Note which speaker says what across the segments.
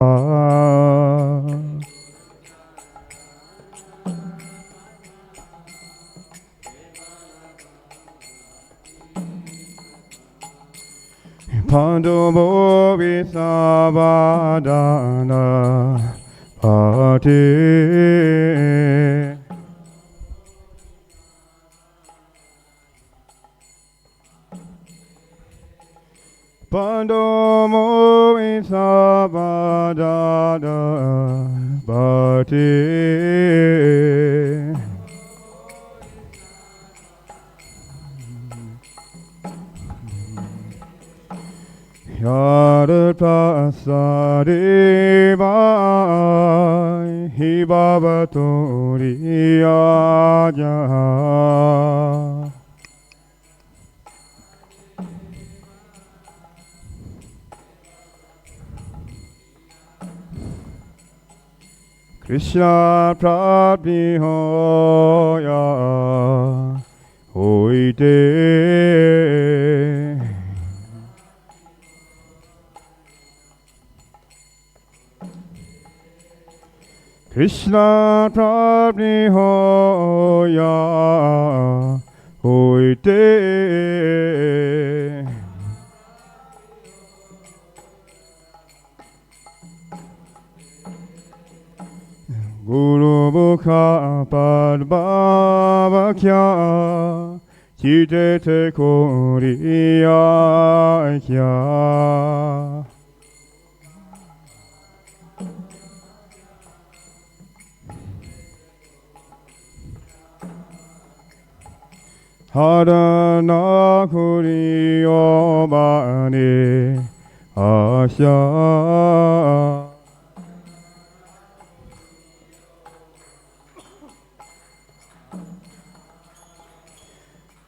Speaker 1: Pando Bovi Sabadana Bhakti Pando Bovi Sabadana Bhakti Yara Prasadi Vai Hibavaturi Aja Krishna Prabhi Hoya Hoite Krishna Prabhi Hoya Hoite Guru Mukha Padbhavakya Chitete Koriyakya Harana Kuriyobani Asya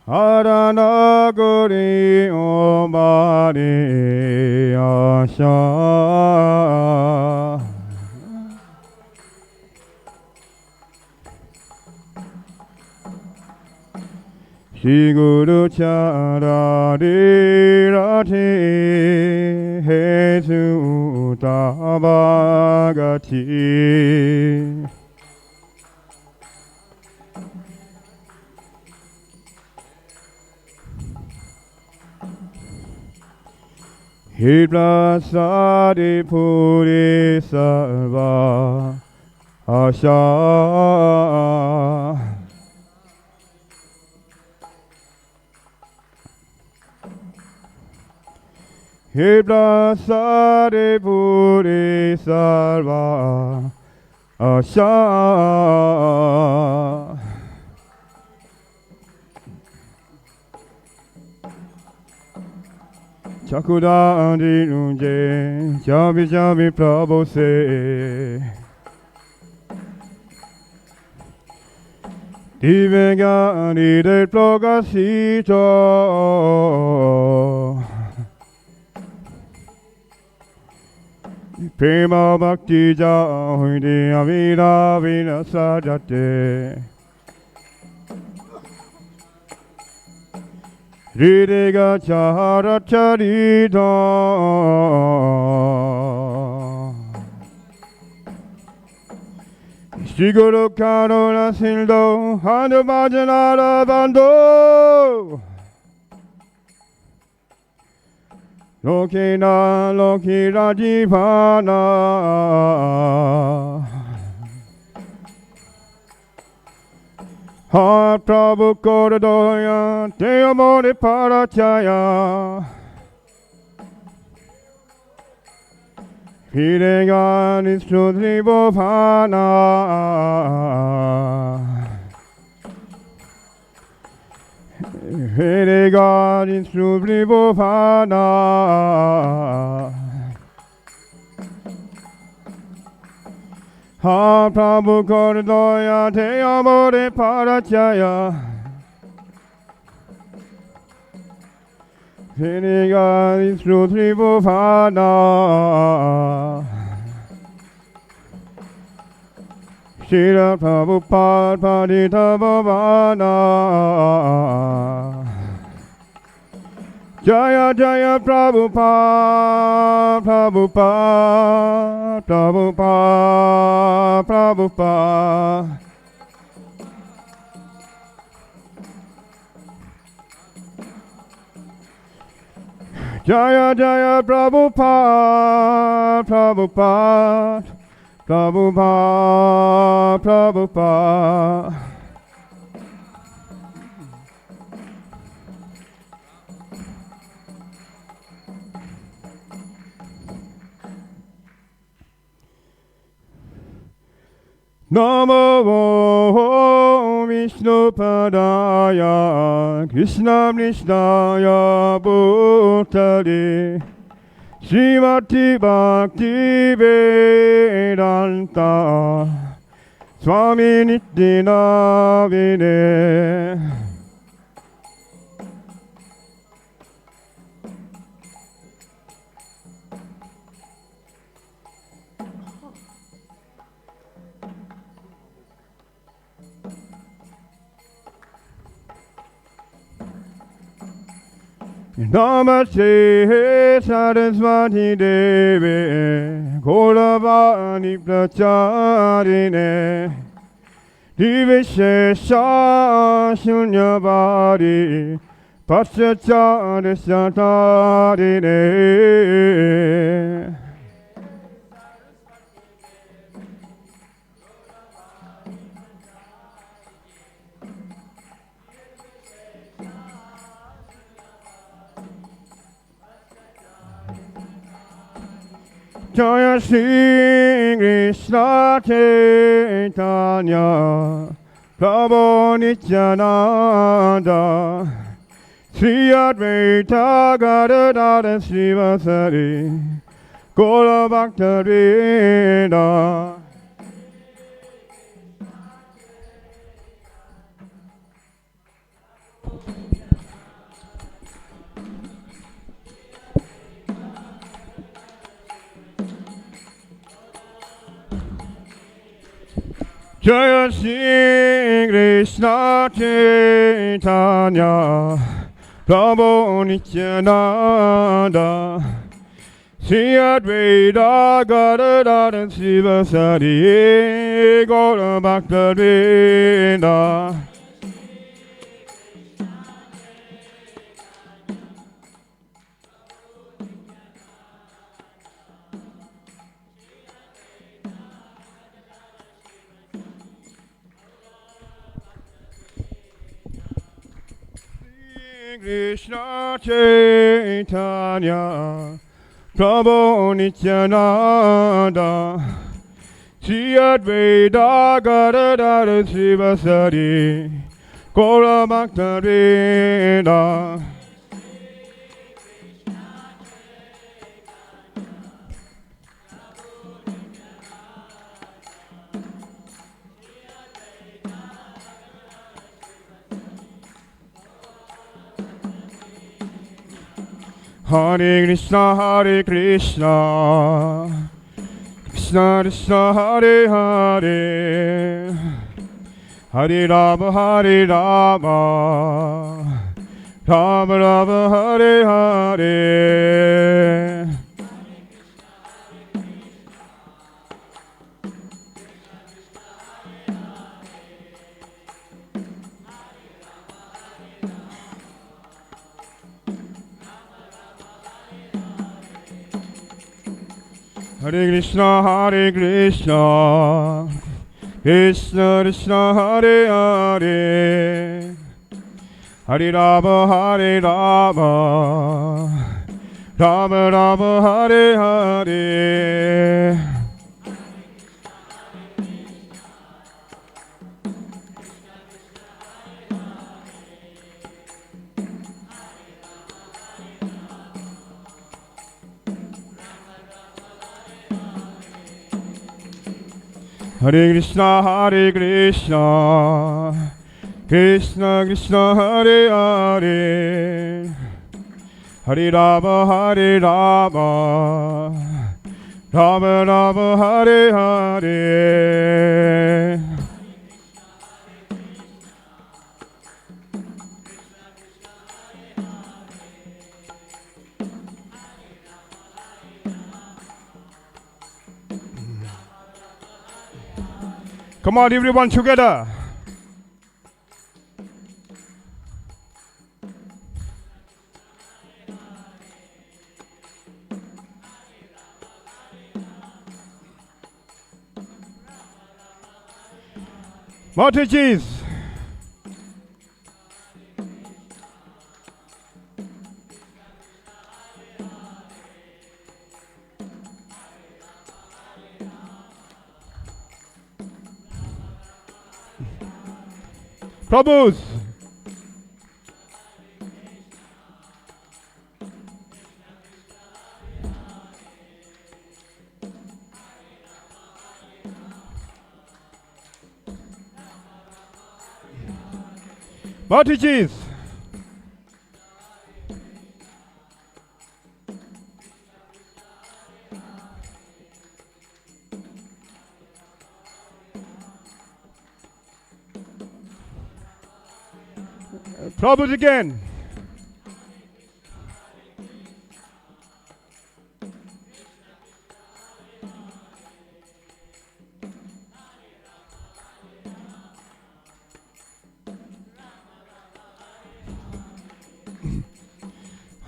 Speaker 1: Harana Kuriyobani Asya Shri Guru Charari Rati Hesu Tabagati Hidlasadi Puri Sarva Asha Hidlasadi Puri Sarva Asha Chakudandi Nunje Jabi Jabi Prabhu Se Divegani de Plogasito Prema Bhakti Jahudi Avira Vina Sajate Ridega Chara Charita Shiguru Karuna Sildo Hanu Bhajanara Bando Lokina Lokira Jivana Ha Prabhu Koradoya Te Amore Parachaya Hiregan is Trudri Bovana Hiregan is Trudri Bovana Ha Prabhu Koradoya Te Amore Parachaya Hiregan is Trudri Bovana Shira Prabhupada Padita Bhavana Jaya Jaya Prabhupada, Prabhupada, Prabhupada, Prabhupada. Jaya Jaya Prabhupada, Prabhupada, Prabhupada, Prabhupada. Namo Vishnu Padaya Krishna Vishnaya Bhutale Srimati Bhakti Vedanta Swami Nityanavine. Namaste Saraswati Devi Gauravani Pracharine Divishesha Shunyavadi Paschachari Satarine. Jaya Shri Krishna Caitanya Prabhu Nityananda Sri Advaita Gadadara Srivasari Gaura Bhakta Vrinda. Jaya Shri Krishna Caitanya Prabhu Nityananda Sri Advaita Gadadara Srivasari Gaura Bhakta Vrinda. Krishna Caitanya Prabhu Nityananda Sri Advaita Gadadara Srivasari Gaura Bhakta Vrinda. Hare Krishna, Hare Krishna, Krishna Krishna, Hare Hare, Hare Rama, Hare Rama, Rama Rama, Hare Hare. Hare Krishna, Hare Krishna, Krishna Krishna, Hare Hare, Hare Rama, Hare Rama, Rama Rama, Hare Hare. Hare Krishna, Hare Krishna, Krishna Krishna, Hare Hare, Hare Rama, Hare Rama, Rama Rama, Hare Hare. Come on, everyone together. Mataji's. Prabhu's. Mataji's. Prabhu's again.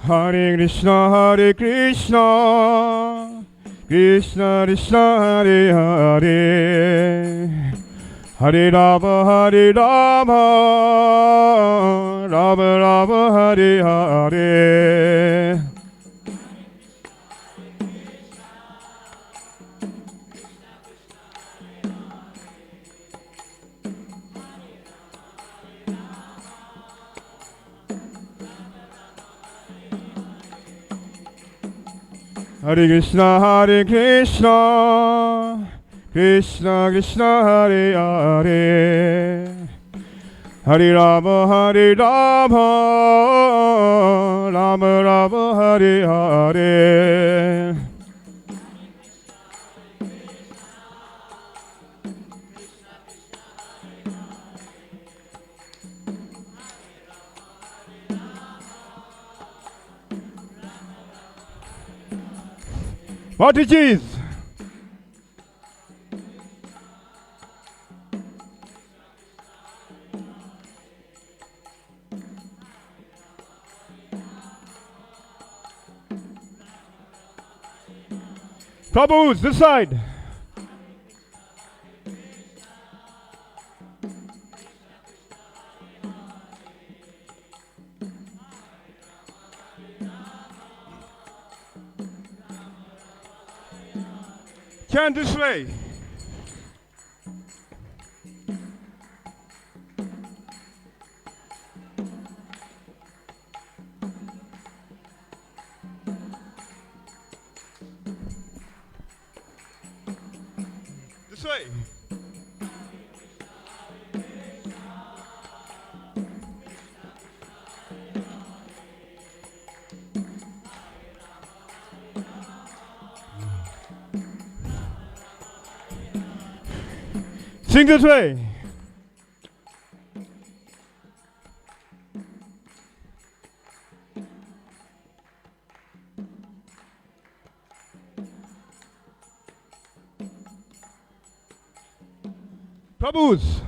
Speaker 1: Hare Krishna, Hare Krishna, Krishna Krishna, Hare Hare, Hare Rama, Hare Rama, Rama Rama, Hare Hare. Hare Krishna, Hare Krishna, Krishna Krishna, Hare Hare, Hare Rama, Hare Rama, Rama Rama, Hare Hare. What it is? Prabhu's this side. Chant this way. This way. Sing this way. Prabhu's.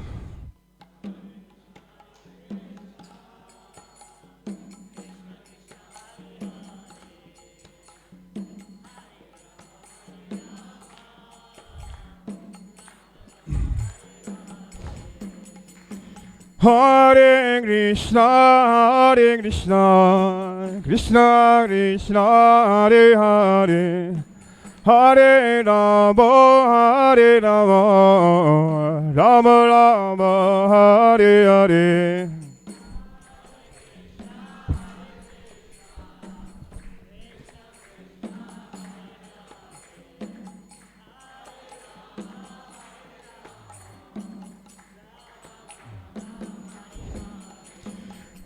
Speaker 1: Hare Krishna, Hare Krishna, Krishna Krishna, Hare Hare, Hare Rama, Hare Rama, Rama Rama, Hare Hare.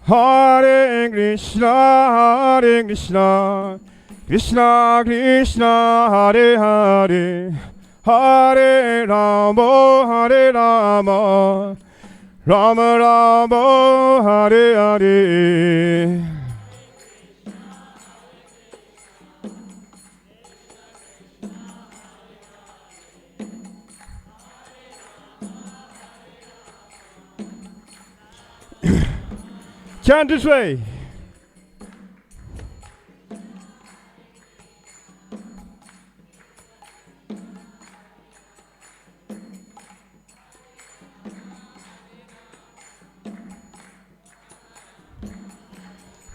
Speaker 1: Hare Krishna, Hare Krishna, Krishna Krishna, Hare Hare, Hare Rama, Hare Rama, Rama Rama, Hare Hare. Chant this way.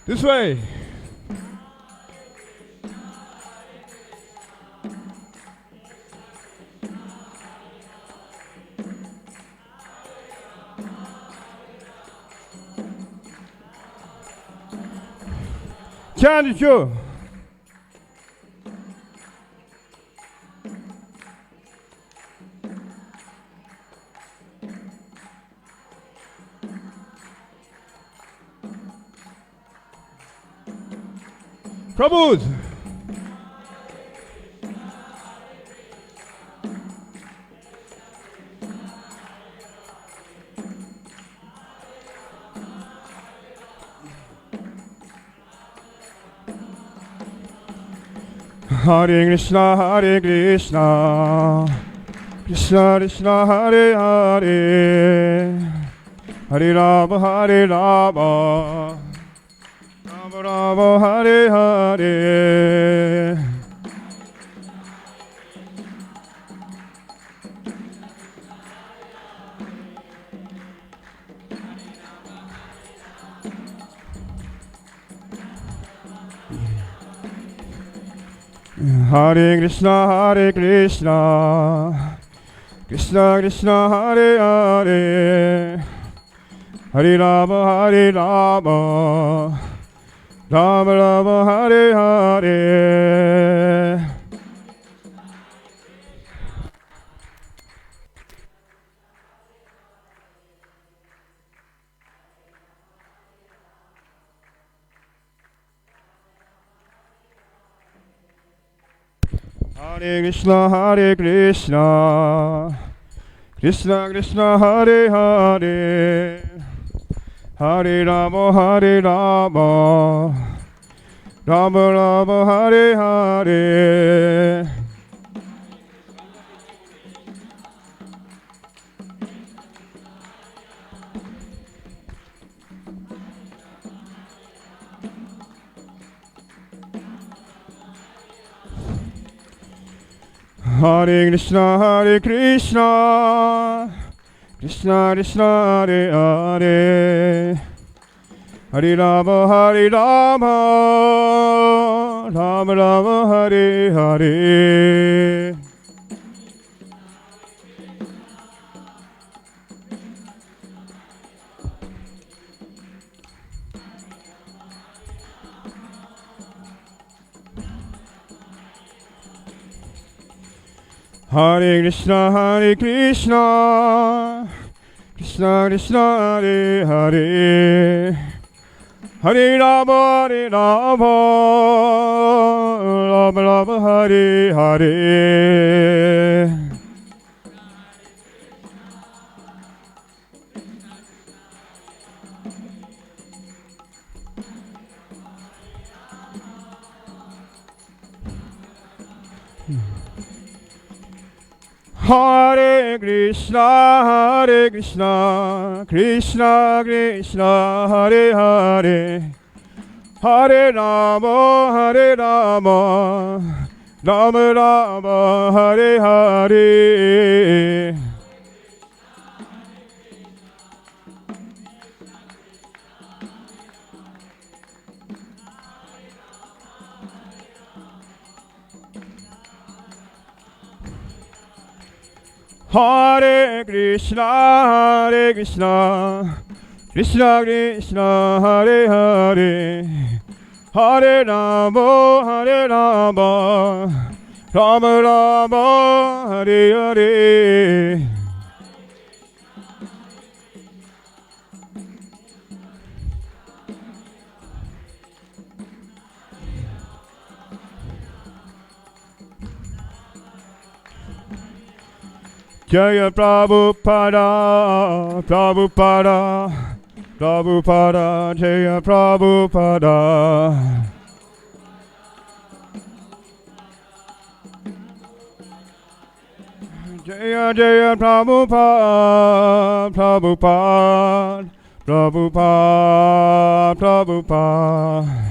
Speaker 1: This way. Chant it, you. Prabhu's. Hare Krishna, Hare Krishna, Krishna Krishna, Hare Hare, Hare Rama, Hare Rama, Rama Rama, Hare Hare. Hare Krishna, Hare Krishna, Krishna Krishna, Hare Hare, Hare Rama, Hare Rama, Rama Rama, Hare Hare. Hare Krishna, Hare Krishna, Krishna Krishna, Hare Hare, Hare Rama, Hare Rama, Rama Rama, Hare Hare. Hare Krishna, Hare Krishna, Krishna Krishna, Hare Hare, Hare Rama, Hare Rama, Rama Rama, Hare Hare. Hare Krishna, Hare Krishna, Krishna Krishna, Hare Hare, Hare Rama, Hare Rama, Rama Rama, Hare Hare. Hare Krishna, Hare Krishna, Krishna Krishna, Hare Hare, Hare Rama, Hare Rama, Rama Rama, Hare Hare. Hare Krishna, Hare Krishna, Krishna Krishna, Hare Hare, Hare Rama, Hare Rama, Rama Rama, Hare Hare. Jaya Prabhupada, Prabhupada, Prabhupada, Jaya Prabhupada. Jaya Jaya Prabhupada, Prabhupada, Prabhupada, Prabhupada.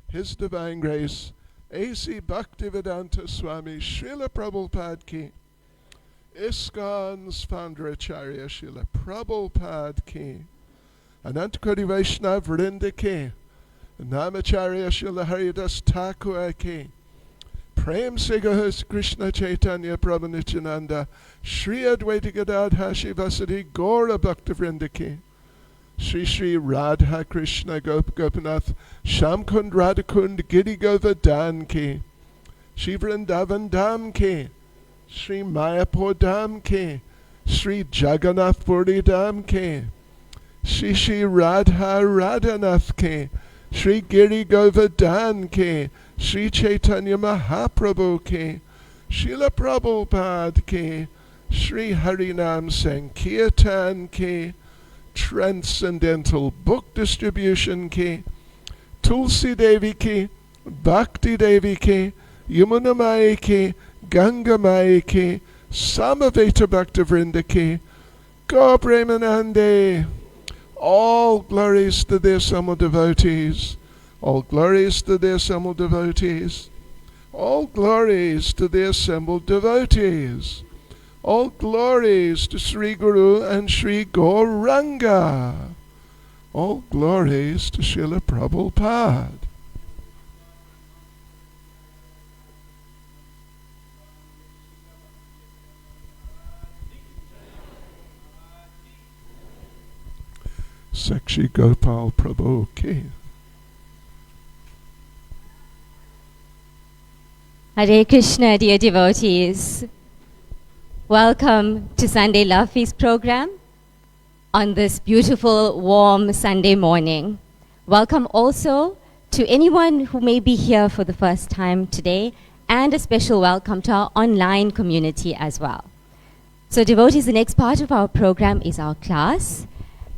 Speaker 2: His Divine Grace, A.C. Bhaktivedanta Swami, Srila Prabhupada ki, ISKCON's founder Acharya Srila Prabhupada ki, Anantakoti Vaishnava Vrinda ki, Namacharya Srila Haridas Thakur ki, Prem Sigahas Krishna Chaitanya Prabhu Nityananda, Sri Advaita Gadadha Shivasati Gaura Bhakta Vrinda ki, Shri Shri Radha Krishna Gopinath Shamkund Radhakund Giri Govardhan ki, Shri Vrindavan Dham ki, Shri Mayapur Dham ki, Shri Jagannath Puri Dham ki, Shri Shri Radha Radhanath ki, Shri Giri Govardhan ki, Shri Chaitanya Mahaprabhu ki, Srila Prabhupada ki, Shri Harinam Sankirtan ki, Transcendental Book Distribution ki, Tulsi Devi ki, Bhakti Devi ki, Yamuna Mai ki, Ganga Mai ki, Samaveta Bhakta Vrinda ki, Gaur Premanande. All glories to the assembled devotees. All glories to the assembled devotees. All glories to the assembled devotees. All glories to Sri Guru and Sri Gauranga. All glories to Srila Prabhupada. Sakshi Gopal Prabhu ki.
Speaker 3: Hare Krishna, dear devotees. Welcome to Sunday Love Feast program on this beautiful, warm Sunday morning. Welcome also to anyone who may be here for the first time today, and a special welcome to our online community as well. So devotees, the next part of our program is our class.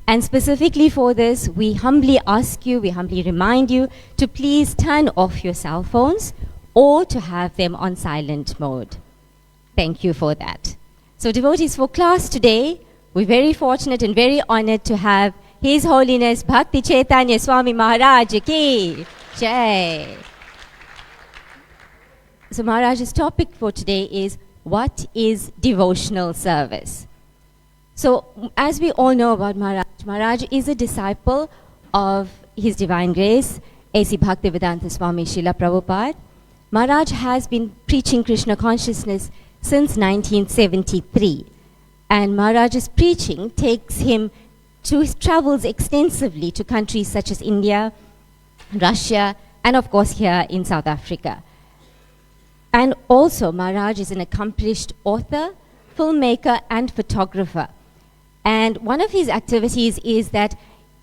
Speaker 3: And specifically for this, we humbly ask you, we humbly remind you to please turn off your cell phones or to have them on silent mode. Thank you for that. So devotees, for class today, we're very fortunate and very honored to have His Holiness Bhakti Caitanya Swami Maharaj ki Jai. So Maharaj's topic for today is, what is devotional service? So as we all know about Maharaj, Maharaj is a disciple of His Divine Grace, A.C. Bhaktivedanta Swami Srila Prabhupada. Maharaj has been preaching Krishna consciousness since 1973. And Maharaj's preaching takes him to his travels extensively to countries such as India, Russia, and of course here in South Africa. And also Maharaj is an accomplished author, filmmaker, and photographer. And one of his activities is that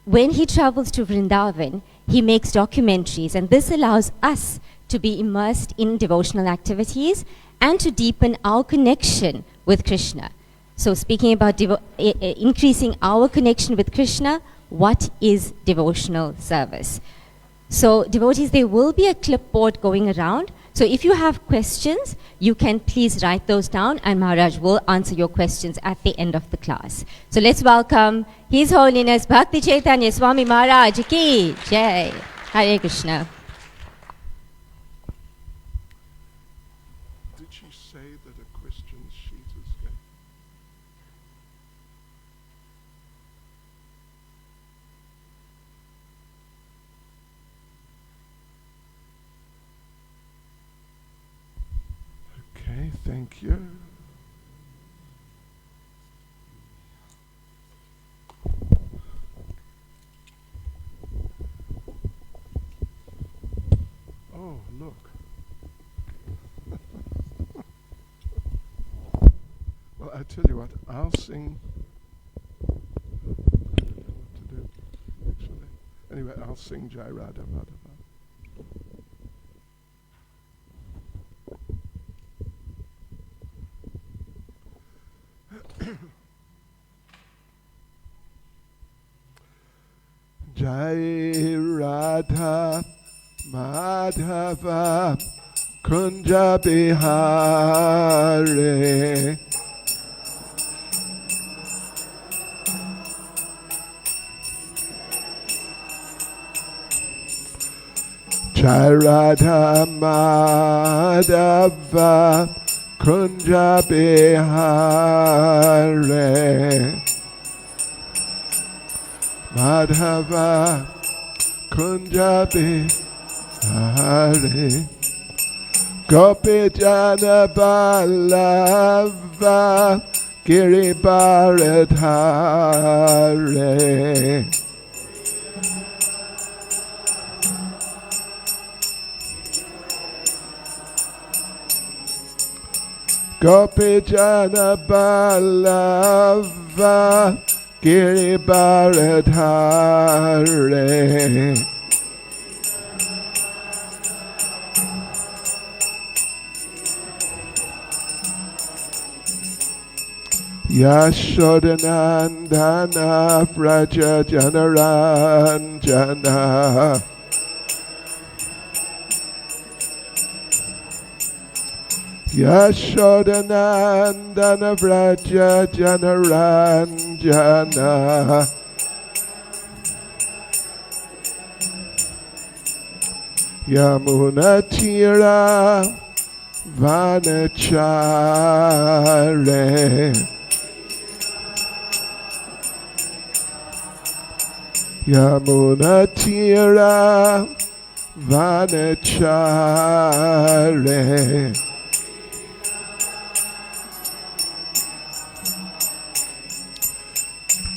Speaker 3: when he travels to Vrindavan, he makes documentaries, and this allows us to be immersed in devotional activities and to deepen our connection with Krishna. So speaking about increasing our connection with Krishna, what is devotional service? So devotees, there will be a clipboard going around. So if you have questions, you can please write those down and Maharaj will answer your questions at the end of the class. So let's welcome His Holiness Bhakti Caitanya Swami Maharaj ki Jai. Hare Krishna.
Speaker 2: Did she say that a question sheet is going? Okay, thank you. Oh, look. Well, I tell you what, I'll sing. I don't know what to do, actually. Anyway, I'll sing Jai Radha Madhava. Jai Radha Madhava Kunja Bihare. Jai Radha Madhava Kunja Bihare. Madhava Kunja Bihare. Gopi Jana Ballava Giribaradhare. Gopi Jana Ballava Giribaradhare. Yashodanandana Vraja Janaranjana. Yashodanandana Vraja Janaranjana. Yamunatira Vanachare. Yamunatira Vanachare.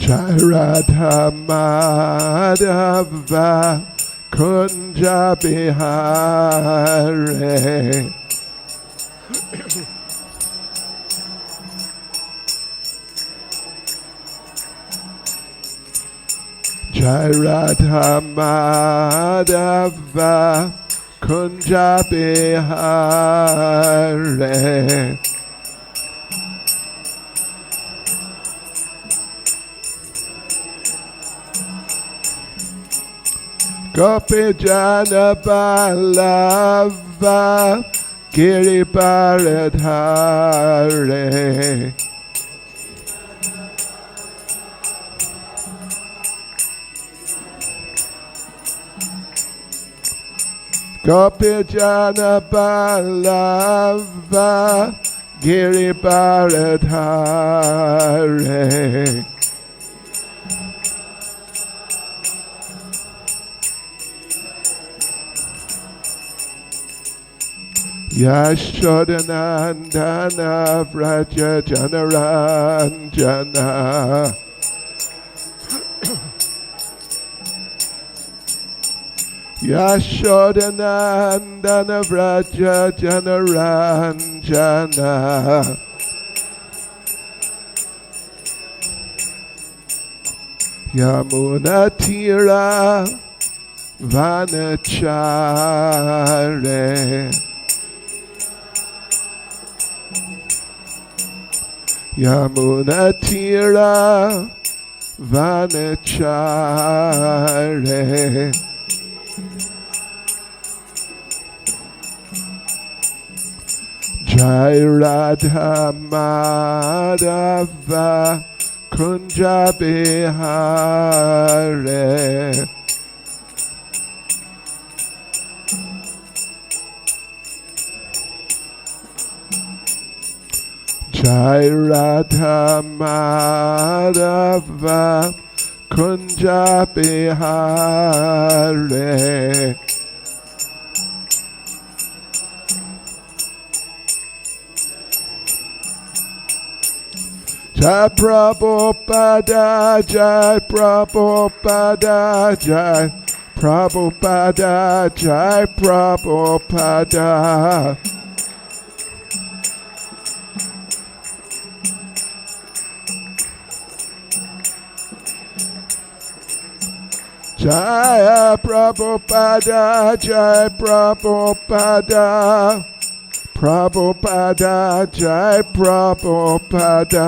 Speaker 2: Jai Radha Madhava Kunja Bihare. Jai Radha Madhava Kunja Bihare. Gopi Jana Ballava Giribaradhare. Gopi Jana Ballava Giribaradhare. Yashodanandana Vraja Janaranjana. Yashodanandana Vraja Janaranjana. Yamunatira Vanachare. Yamunatira Vanachare. Jai Radha Madhava Kunja Bihare. Jai Radha Madhava Kunja Bihare. Jai Prabhupada, Jai Prabhupada, Jai Prabhupada, Jai Prabhupada. Jai Prabhupada, Jai Prabhupada, Prabhupada, Jai Prabhupada.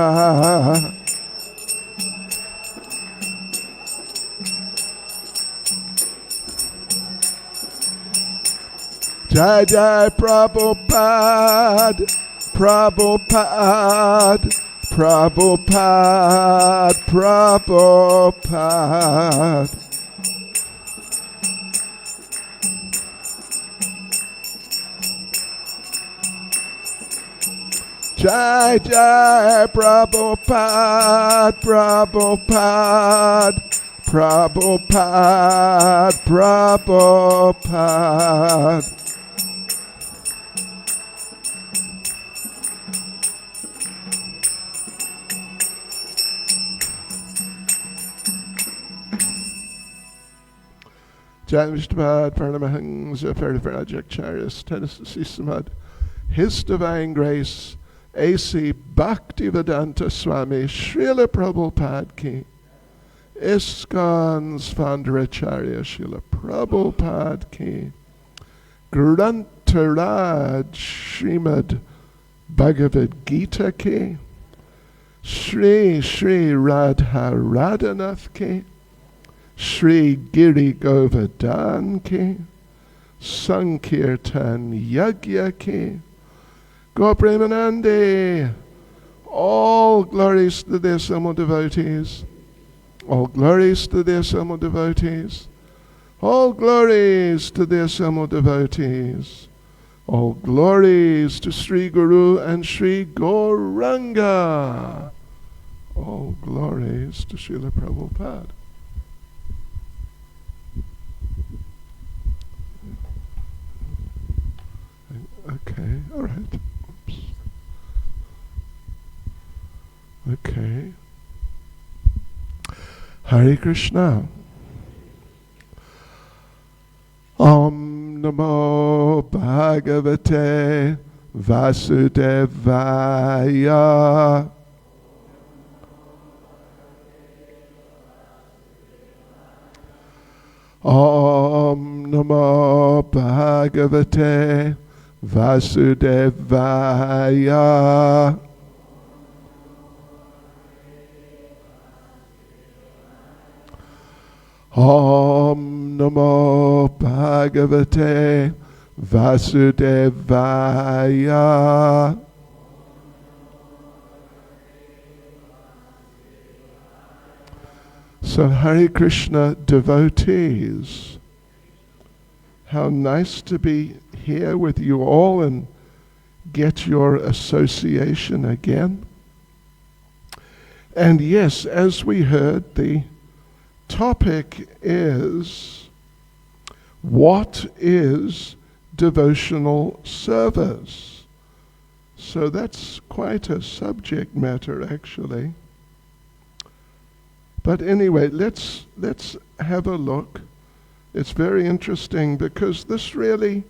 Speaker 2: Jai Jai Prabhupada, Prabhupada, Prabhupada, Prabhupada. Jai Jai Prabhupada, Prabhupada, Prabhupada, Prabhupada. Jai Vishnupad, Paramahansa, Parivrajacharyas, Tennessee Samad, His Divine Grace, A.C. Bhaktivedanta Swami, Srila Prabhupada Ki, ISKCON's founder Acharya Srila Prabhupada Ki, Grantaraj Srimad Bhagavad Gita Ki, Sri Sri Radha Radhanath Ki, Sri Giri Govardhan Ki, Sankirtan Yagya Ki, Gopremanande. All glories to their Samo devotees. All glories to their Samo devotees. All glories to their Samo devotees. All glories to Sri Guru and Sri Gauranga. All glories to Srila Prabhupada. Okay, all right. Oops. Okay. Hare Krishna. Om Namo Bhagavate Vasudevaya. Om Namo Bhagavate Vasudevaya. Om Namo Bhagavate Vasudevaya. So Hare Krishna devotees, how nice to be here with you all and get your association again. And yes, as we heard, the topic is, what is devotional service? So that's quite a subject matter, actually. But anyway, let's have a look. It's very interesting because this really,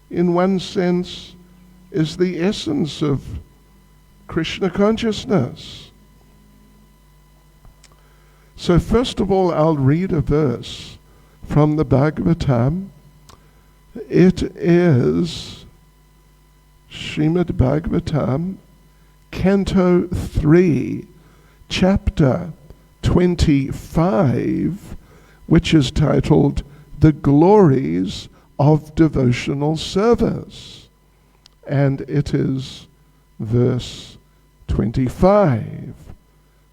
Speaker 2: in one sense, is the essence of Krishna consciousness. So first of all, I'll read a verse from the Bhagavatam. It is Srimad Bhagavatam, Canto 3, Chapter 25, which is titled The Glories of Devotional Service. And it is verse 25.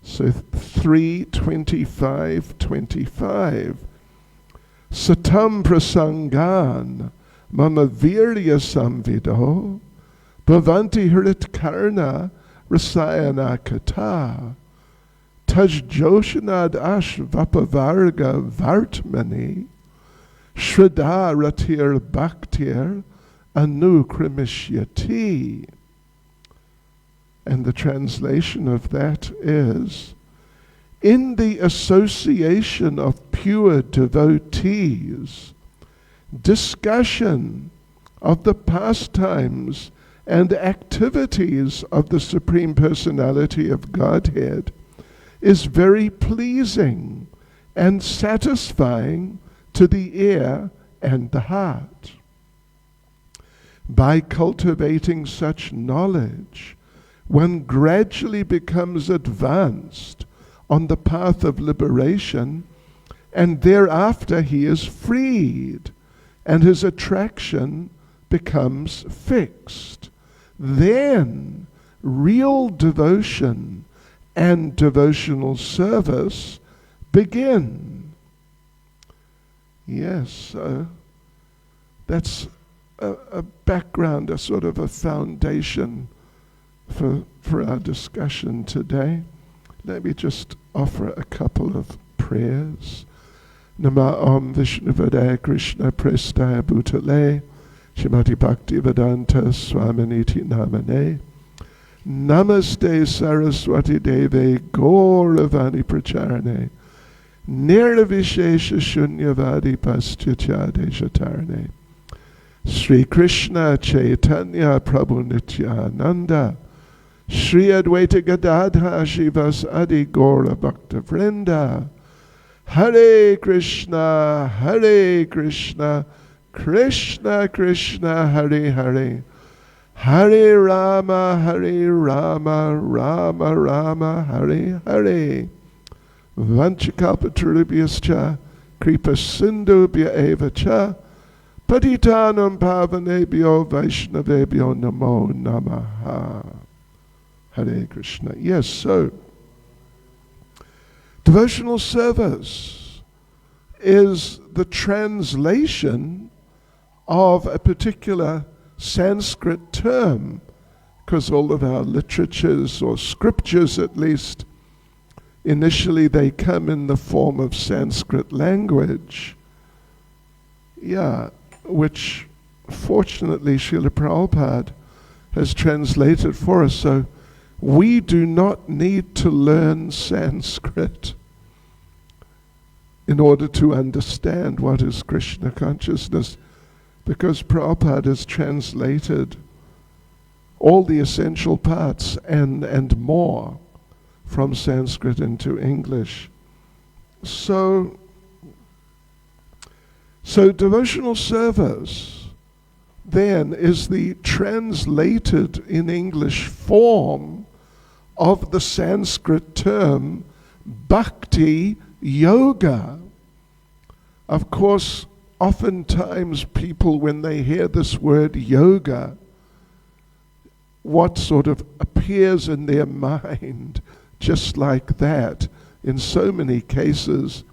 Speaker 2: So 3:25. Satam prasangan mama virya samvido bhavanti hrit karna rasayana kata taj joshanad ash vapavarga vartmani shraddha ratir bhaktir anukrimishyati. And the translation of that is, in the association of pure devotees, discussion of the pastimes and activities of the Supreme Personality of Godhead is very pleasing and satisfying to the ear and the heart. By cultivating such knowledge, one gradually becomes advanced on the path of liberation, and thereafter he is freed, and his attraction becomes fixed. Then real devotion and devotional service begin. Yes, that's a background, a sort of a foundation for our discussion today. Let me just offer a couple of prayers. Nama Om Vishnuvadaya Krishna Prestaya Bhutale Shrimati Bhakti Vedanta Swaminiti Namane Namaste Saraswati Deve Gauravani Pracharane Nirvishesha Shunyavadi Pastyatya Deshatarane Sri Krishna Chaitanya Prabhu Nityananda Sri Advaita Gadadha Shivas Adi Gaura Bhakta Vrinda Hare Krishna, Krishna Krishna, Hare Hare, Hare Rama, Rama Rama, Hare Hare. Vanchakalpatarubhyascha, Kripa Sindhubhya eva cha, Patitanam Pavanebhyo Vaishnavebhyo Namo Namaha. Hare Krishna. Yes, so devotional service is the translation of a particular Sanskrit term, because all of our literatures, or scriptures at least, initially they come in the form of Sanskrit language. Yeah, which fortunately Srila Prabhupada has translated for us, so we do not need to learn Sanskrit in order to understand what is Krishna consciousness, because Prabhupada has translated all the essential parts and more from Sanskrit into English. So devotional service then is the translated in English form of the Sanskrit term Bhakti Yoga. Of course, oftentimes people, when they hear this word yoga, what sort of appears in their mind, just like that, in so many cases,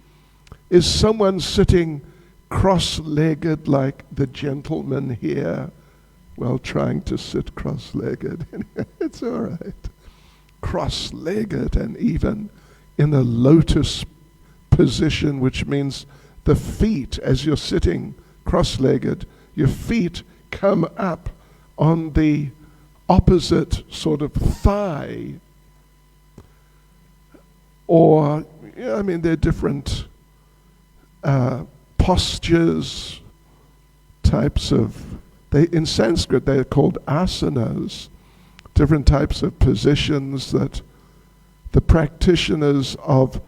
Speaker 2: is someone sitting cross-legged like the gentleman here. Well, trying to sit cross-legged. It's all right. Cross-legged, and even in a lotus position, which means the feet, as you're sitting cross-legged, your feet come up on the opposite sort of thigh. Or, yeah, I mean, there are different postures, types of, in Sanskrit they're called asanas, different types of positions that the practitioners of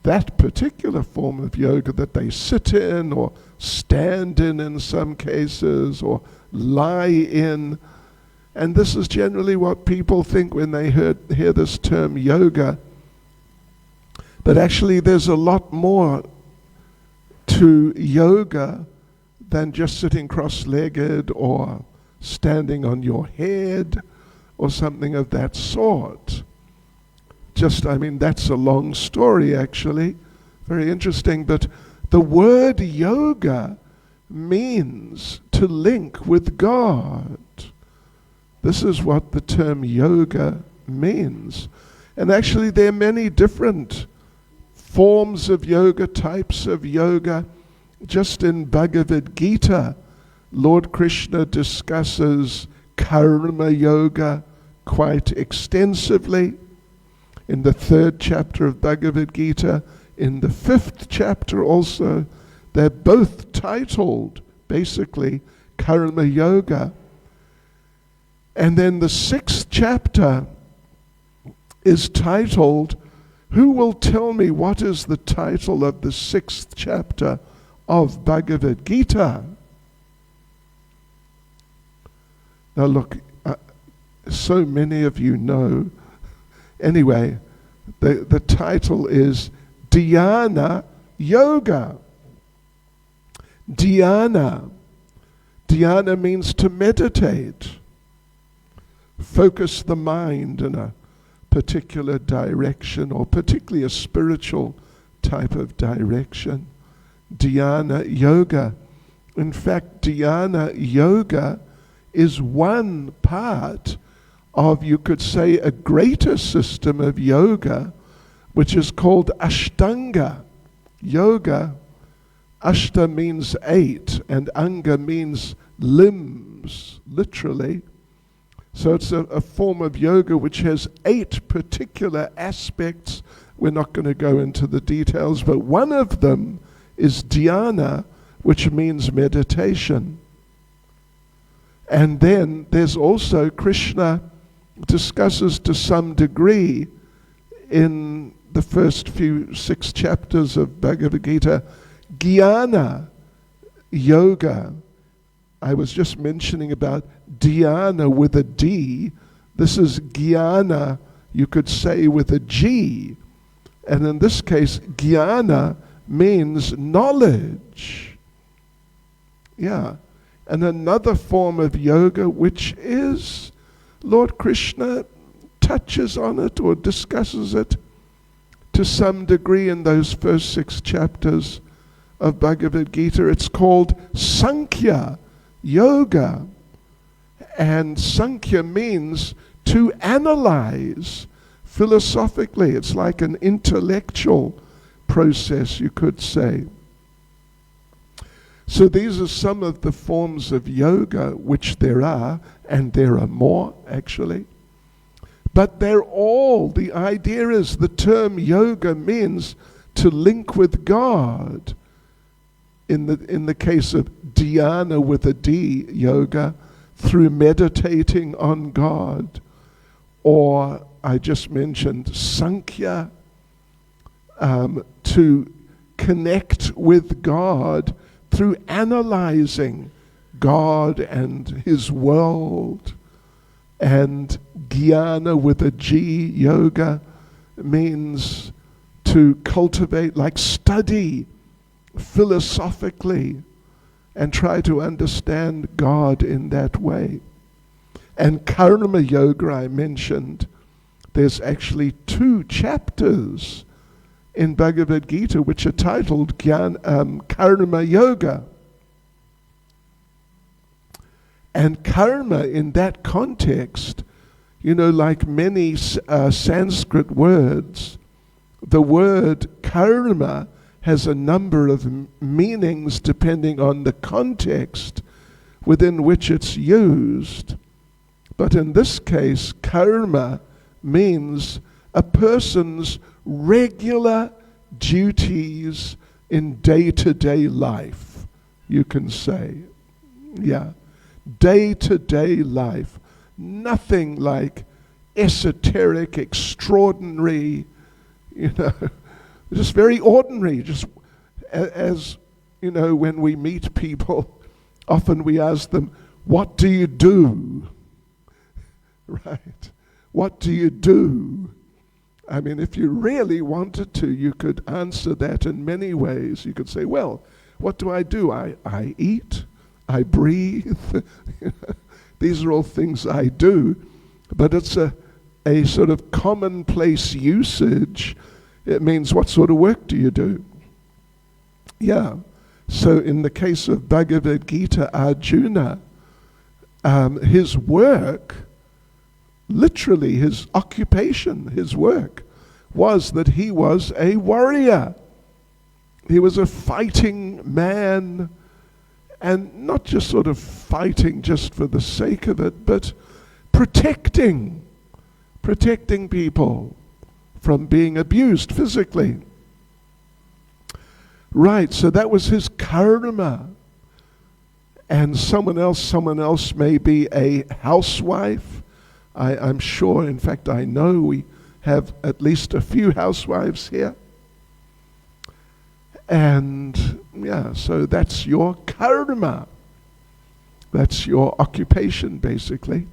Speaker 2: that particular form of yoga that they sit in or stand in some cases, or lie in. And this is generally what people think when they hear this term yoga. But actually there's a lot more to yoga than just sitting cross-legged or standing on your head or something of that sort. That's a long story actually, very interesting, but the word yoga means to link with God. This is what the term yoga means. And actually there are many different forms of yoga, types of yoga. Just in Bhagavad Gita, Lord Krishna discusses karma yoga quite extensively. In the 3rd chapter of Bhagavad Gita, in the 5th chapter also, they're both titled, basically, Karma Yoga. And then the 6th chapter is titled, who will tell me what is the title of the 6th chapter of Bhagavad Gita? Now look, so many of you know. Anyway, the title is Dhyana Yoga. Dhyana. Dhyana means to meditate, focus the mind in a particular direction, or particularly a spiritual type of direction. Dhyana yoga. In fact, dhyana yoga is one part of, you could say, a greater system of yoga, which is called Ashtanga yoga. Ashta means 8, and anga means limbs, literally. So it's a form of yoga which has 8 particular aspects. We're not going to go into the details, but one of them is dhyana, which means meditation. And then there's also, Krishna discusses to some degree in the first 6 chapters of Bhagavad Gita, Jnana yoga. I was just mentioning about dhyana with a D. This is jnana, you could say, with a G. And in this case, jnana means knowledge. Yeah. And another form of yoga, which is, Lord Krishna touches on it or discusses it to some degree in those first 6 chapters of Bhagavad Gita. It's called Sankhya yoga. And Sankhya means to analyze philosophically. It's like an intellectual process, you could say. So these are some of the forms of yoga which there are, and there are more actually. But they're all, the idea is, the term yoga means to link with God. In the case of dhyana with a D, yoga, through meditating on God. Or I just mentioned Sankhya, to connect with God through analyzing God and His world. And Jnana with a G, yoga, means to cultivate, like study philosophically and try to understand God in that way. And karma yoga, I mentioned, there's actually 2 chapters in Bhagavad Gita which are titled Karma Yoga. And karma in that context, you know, like many Sanskrit words, the word karma has a number of meanings depending on the context within which it's used. But in this case, karma means a person's regular duties in day-to-day life, you can say. Yeah, day-to-day life. Nothing like esoteric, extraordinary, you know, just very ordinary. Just as, you know, when we meet people, often we ask them, what do you do? Right? What do you do? I mean, if you really wanted to, you could answer that in many ways. You could say, well, what do? I eat, I breathe. These are all things I do. But it's a sort of commonplace usage. It means, what sort of work do you do? Yeah. So in the case of Bhagavad Gita, Arjuna, his work, literally his occupation, his work, was that he was a warrior. He was a fighting man, and not just sort of fighting just for the sake of it, but protecting people from being abused physically. Right, so that was his karma. And someone else may be a housewife. I'm sure, in fact, I know we have at least a few housewives here. And yeah, so that's your karma. That's your occupation, basically.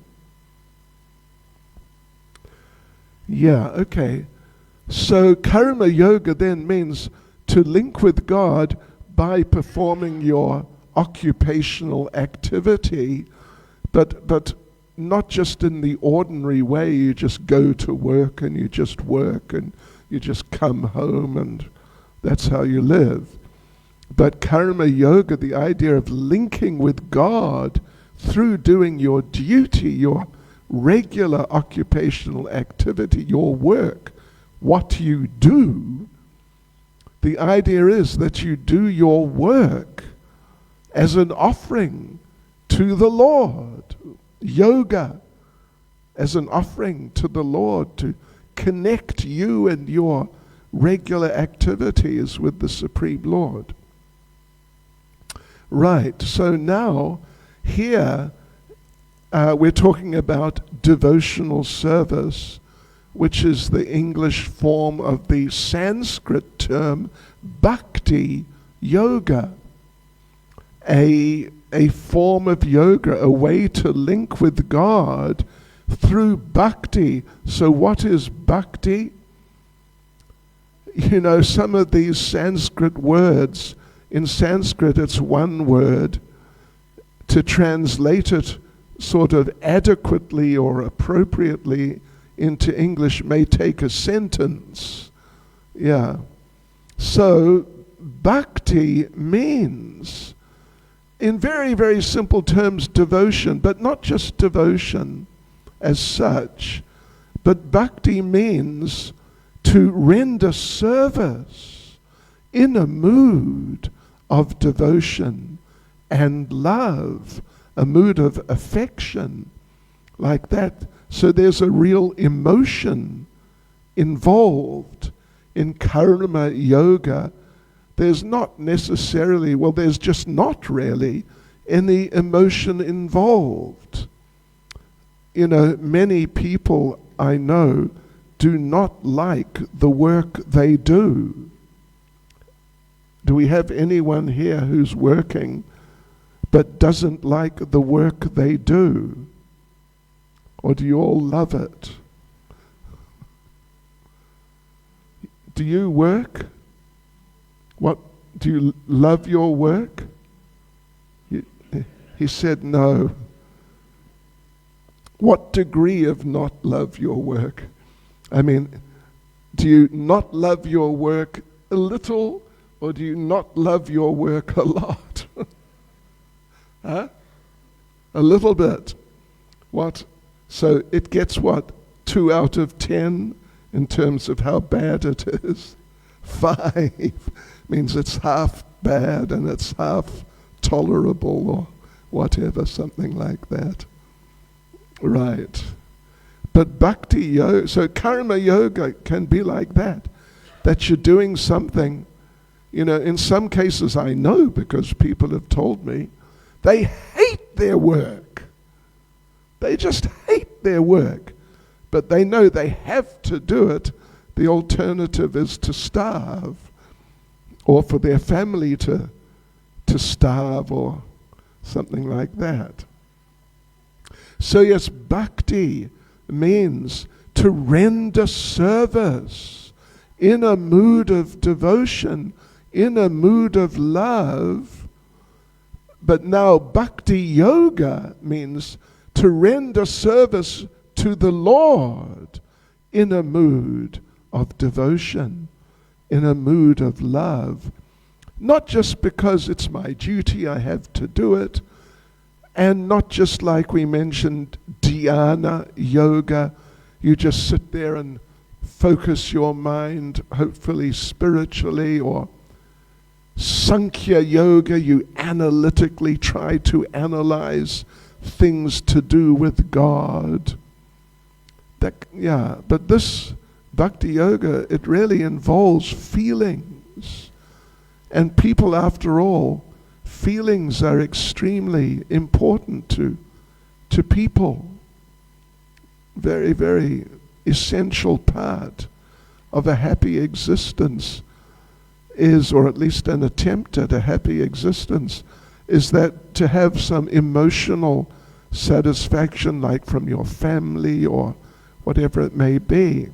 Speaker 2: Yeah, okay. So karma yoga then means to link with God by performing your occupational activity, but not just in the ordinary way. You just go to work and you just work and you just come home and that's how you live. But karma yoga, the idea of linking with God through doing your duty, your regular occupational activity, your work, what you do, the idea is that you do your work as an offering to the Lord. Yoga as an offering to the Lord to connect you and your regular activities with the Supreme Lord. Right, so now here we're talking about devotional service, which is the English form of the Sanskrit term Bhakti yoga. A form of yoga, a way to link with God through bhakti. So what is bhakti? You know, some of these Sanskrit words, in Sanskrit it's one word. To translate it sort of adequately or appropriately into English may take a sentence. Yeah. So bhakti means, in very, very simple terms, devotion, but not just devotion as such, but bhakti means to render service in a mood of devotion and love, a mood of affection, like that. So there's a real emotion involved in karma yoga. There's not necessarily, well, there's just not really any emotion involved. You know, many people I know do not like the work they do. Do we have anyone here who's working but doesn't like the work they do? Or do you all love it? Do you work? What, do you love your work? He said no. What degree of not love your work? I mean, do you not love your work a little, or do you not love your work a lot? Huh? A little bit. What? So it gets what? 2 out of 10 in terms of how bad it is. 5 means it's half bad and it's half tolerable or whatever, something like that. Right. But bhakti yoga, so karma yoga can be like that you're doing something. You know, in some cases I know, because people have told me, they hate their work. They just hate their work. But they know they have to do it. The alternative is to starve, or for their family to starve, or something like that. So yes, bhakti means to render service in a mood of devotion, in a mood of love. But now bhakti yoga means to render service to the Lord in a mood of devotion, in a mood of love. Not just because it's my duty, I have to do it, and not just like we mentioned, dhyana yoga, you just sit there and focus your mind, hopefully spiritually, or Sankhya yoga, you analytically try to analyze things to do with God. But this bhakti yoga, it really involves feelings. And people, after all, feelings are extremely important to people. Very, very essential part of a happy existence is, or at least an attempt at a happy existence, is that to have some emotional satisfaction, like from your family or whatever it may be.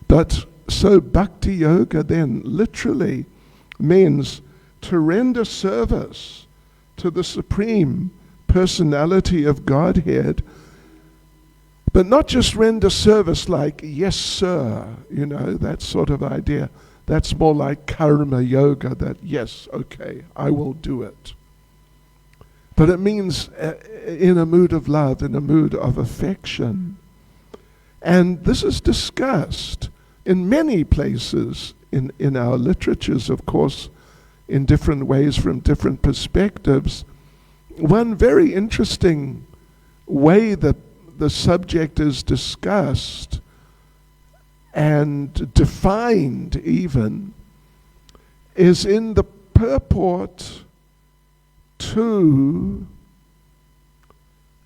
Speaker 2: But so bhakti yoga then literally means to render service to the Supreme Personality of Godhead, but not just render service like, yes, sir, that sort of idea. That's more like karma yoga, that, yes, okay, I will do it. But it means in a mood of love, in a mood of affection. And this is discussed in many places in our literatures, of course, in different ways from different perspectives. One very interesting way that the subject is discussed and defined even is in the purport to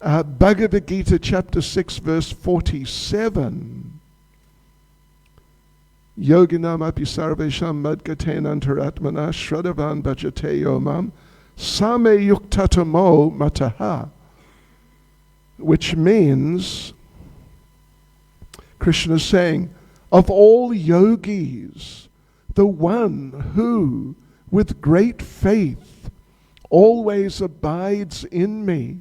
Speaker 2: Bhagavad Gita chapter 6 verse 47. Yoginam api sarvesham madgaten antaratmana shraddhavan bhajate yomam same yuktatamo mataha, which means, Krishna is saying, of all yogis, the one who, with great faith, always abides in me,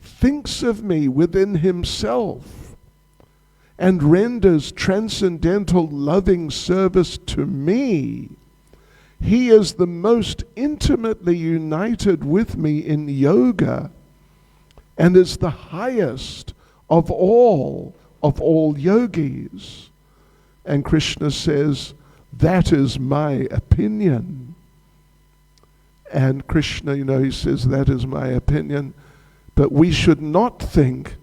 Speaker 2: thinks of me within himself, and renders transcendental loving service to me, he is the most intimately united with me in yoga, and is the highest of all yogis. And Krishna says, that is my opinion. And Krishna, he says, that is my opinion. But we should not think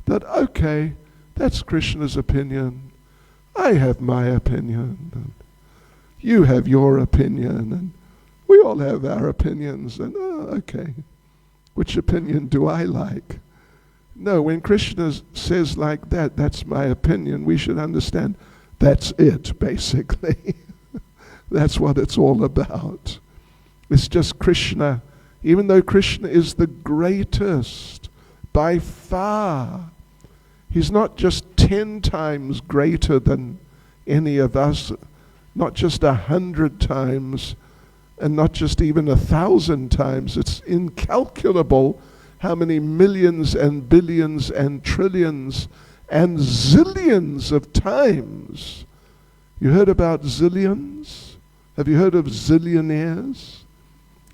Speaker 2: that, okay, that's Krishna's opinion. I have my opinion. And you have your opinion. And we all have our opinions. And, okay, which opinion do I like? No, when Krishna says like that, that's my opinion, we should understand that's it, basically. That's what it's all about. It's just Krishna. Even though Krishna is the greatest by far, he's not just 10 times greater than any of us, not just 100 times, and not just even 1,000 times. It's incalculable how many millions and billions and trillions and zillions of times. You heard about zillions? Have you heard of zillionaires?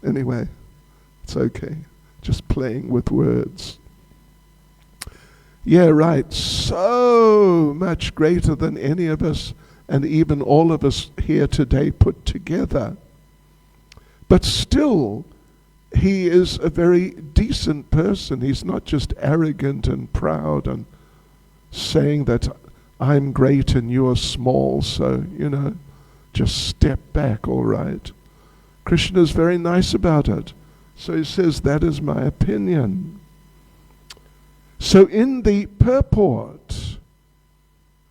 Speaker 2: Anyway, it's okay. Just playing with words. Yeah, right. So much greater than any of us and even all of us here today put together. But still, he is a very decent person. He's not just arrogant and proud and saying that I'm great and you're small, so, just step back, all right. Krishna is very nice about it. So he says, that is my opinion. So in the purport,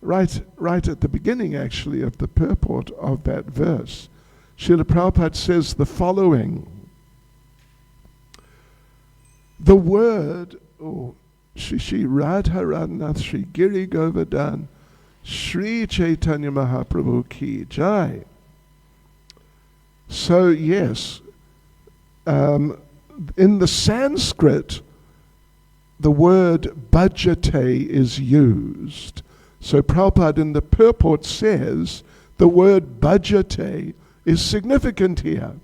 Speaker 2: right at the beginning actually of the purport of that verse, Srila Prabhupada says the following. The word, Shri Radha Radhanath Shri Giri Govardhan Shri Caitanya Mahaprabhu Ki Jai. So yes, in the Sanskrit, the word bhajate is used. So Prabhupada in the purport says the word bhajate is significant here.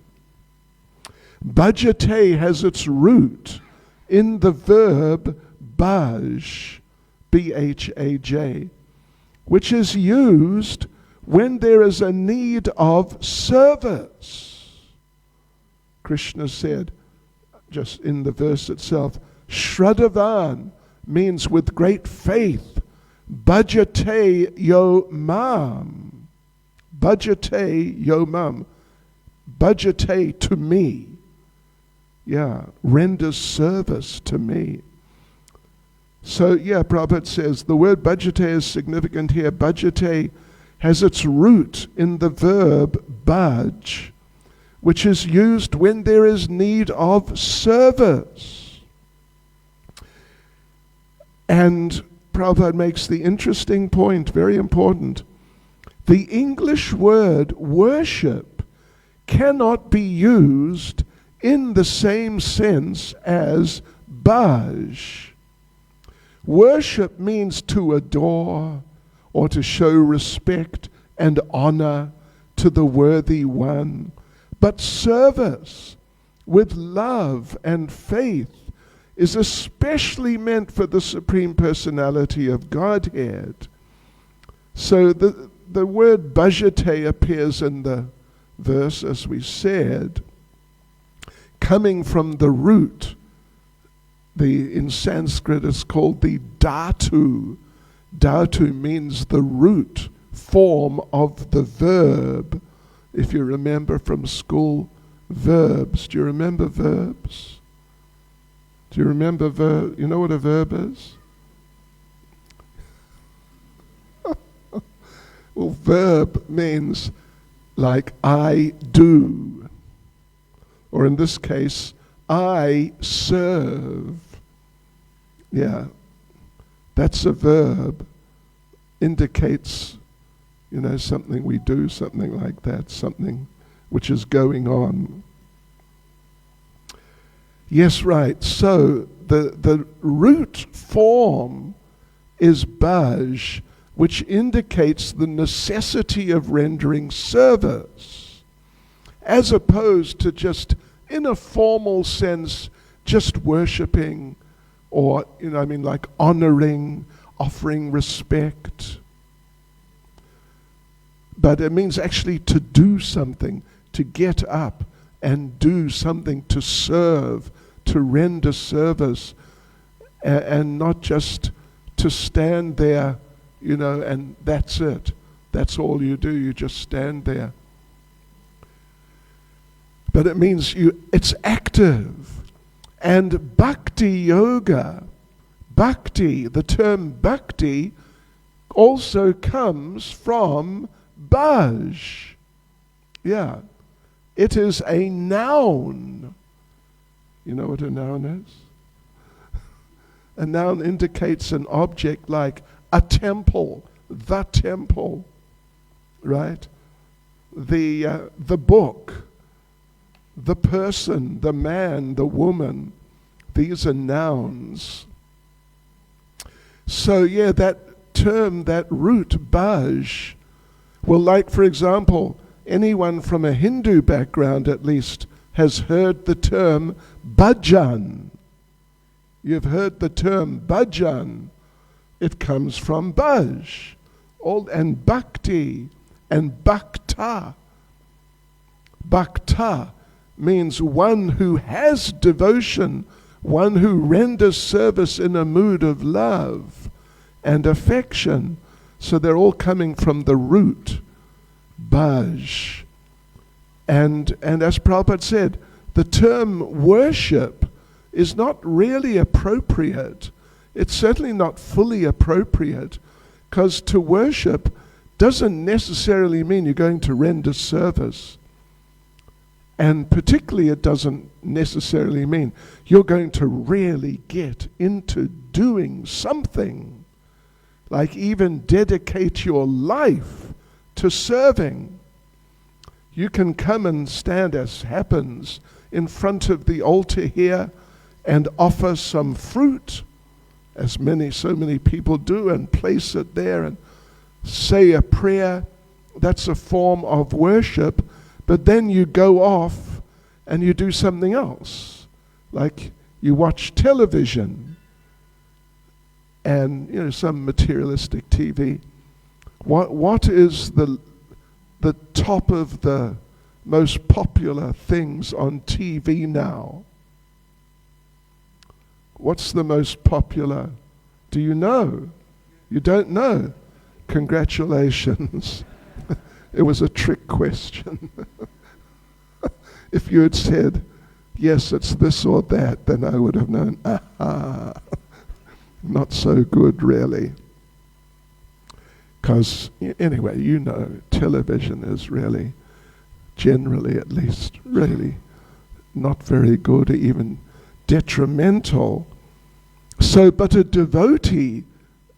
Speaker 2: Bhajate has its root in the verb bhaj, B-H-A-J, which is used when there is a need of service. Krishna said, just in the verse itself, Shraddhavan means with great faith. Bhajate yo mam. Bhajate yo mam. Bhajate to me. Yeah, renders service to me. So yeah, Prabhupada says the word bhajate is significant here. Bhajate has its root in the verb bhaj, which is used when there is need of service. And Prabhupada makes the interesting point, very important. The English word worship cannot be used in the same sense as bhaj. Worship means to adore or to show respect and honor to the worthy one. But service with love and faith is especially meant for the Supreme Personality of Godhead. So the word bhajate appears in the verse, as we said, coming from the root. In Sanskrit it's called the dhatu. Dhatu means the root form of the verb. If you remember from school, verbs. Do you remember verbs? Do you remember you know what a verb is? Well, verb means like I do. Or in this case, I serve. Yeah, that's a verb. Indicates, something we do, something like that, something which is going on. Yes, right. So the root form is bhaj, which indicates the necessity of rendering service, as opposed to just, in a formal sense, just worshipping or, like honoring, offering respect. But it means actually to do something, to get up and do something, to serve, to render service, and not just to stand there, and that's it. That's all you do, you just stand there. But it means it's active. And bhakti yoga, bhakti, the term bhakti also comes from bhaj. Yeah. It is a noun. You know what a noun is? A noun indicates an object like a temple, the temple, right? The book, the person, the man, the woman. These are nouns. So yeah, that term, that root, bhaj, well, like for example, anyone from a Hindu background at least has heard the term bhajan. You've heard the term bhajan. It comes from bhaj, and bhakti, and bhakta. Bhakta means one who has devotion, one who renders service in a mood of love and affection. So they're all coming from the root, bhaj. And as Prabhupada said, the term worship is not really appropriate. It's certainly not fully appropriate, because to worship doesn't necessarily mean you're going to render service. And particularly it doesn't necessarily mean you're going to really get into doing something, like even dedicate your life to serving. You can come and stand, as happens, in front of the altar here and offer some fruit, as so many people do, and place it there and say a prayer. That's a form of worship. But then you go off and you do something else, like you watch television and some materialistic TV. What is the top of the most popular things on TV now? What's the most popular? Do you know? You don't know? Congratulations. It was a trick question. If you had said, yes, it's this or that, then I would have known, not so good really. Because anyway, television is really, generally at least, really not very good, or even detrimental. So, but a devotee,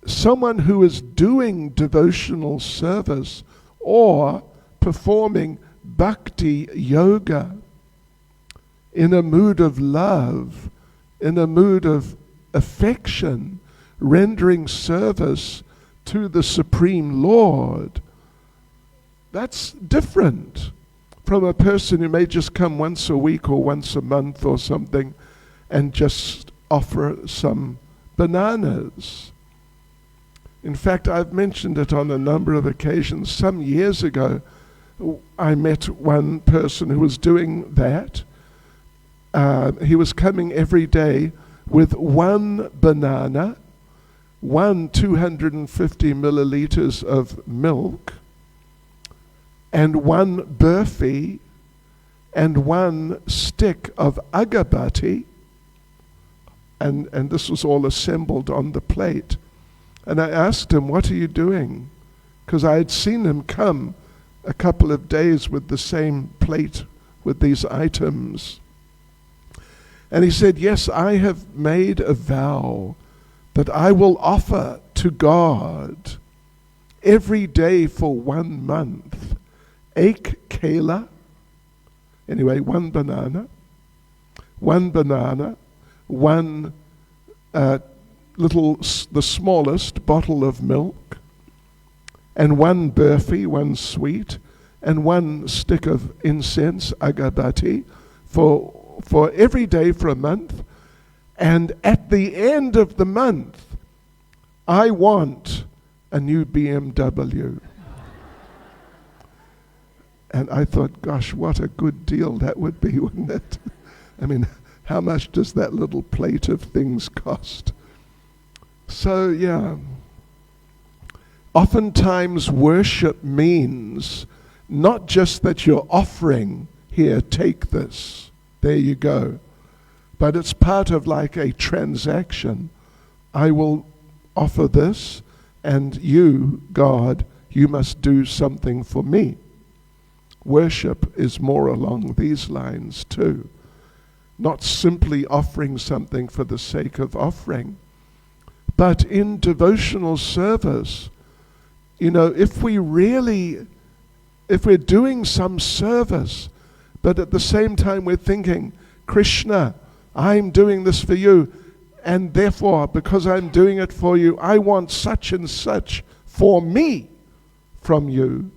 Speaker 2: someone who is doing devotional service or performing bhakti yoga, in a mood of love, in a mood of affection, rendering service to the Supreme Lord. That's different from a person who may just come once a week or once a month or something and just offer some bananas. In fact, I've mentioned it on a number of occasions. Some years ago, I met one person who was doing that. He was coming every day with one banana, one 250 milliliters of milk, and one burfi, and one stick of agarbatti, and this was all assembled on the plate. And I asked him, "What are you doing?" Because I had seen him come a couple of days with the same plate with these items. And he said, "Yes, I have made a vow that I will offer to God every day for 1 month, ek kela," anyway, one banana, one the smallest bottle of milk, and one burfi, one sweet, and one stick of incense, agarbatti, for every day for a month. And at the end of the month, I want a new BMW. And I thought, gosh, what a good deal that would be, wouldn't it? I mean, how much does that little plate of things cost? So, yeah. Oftentimes worship means not just that you're offering, here, take this, there you go. But it's part of like a transaction. I will offer this, and you, God, you must do something for me. Worship is more along these lines too. Not simply offering something for the sake of offering, but in devotional service, if we're doing some service, but at the same time we're thinking, Krishna, I'm doing this for you, and therefore, because I'm doing it for you, I want such and such for me from you,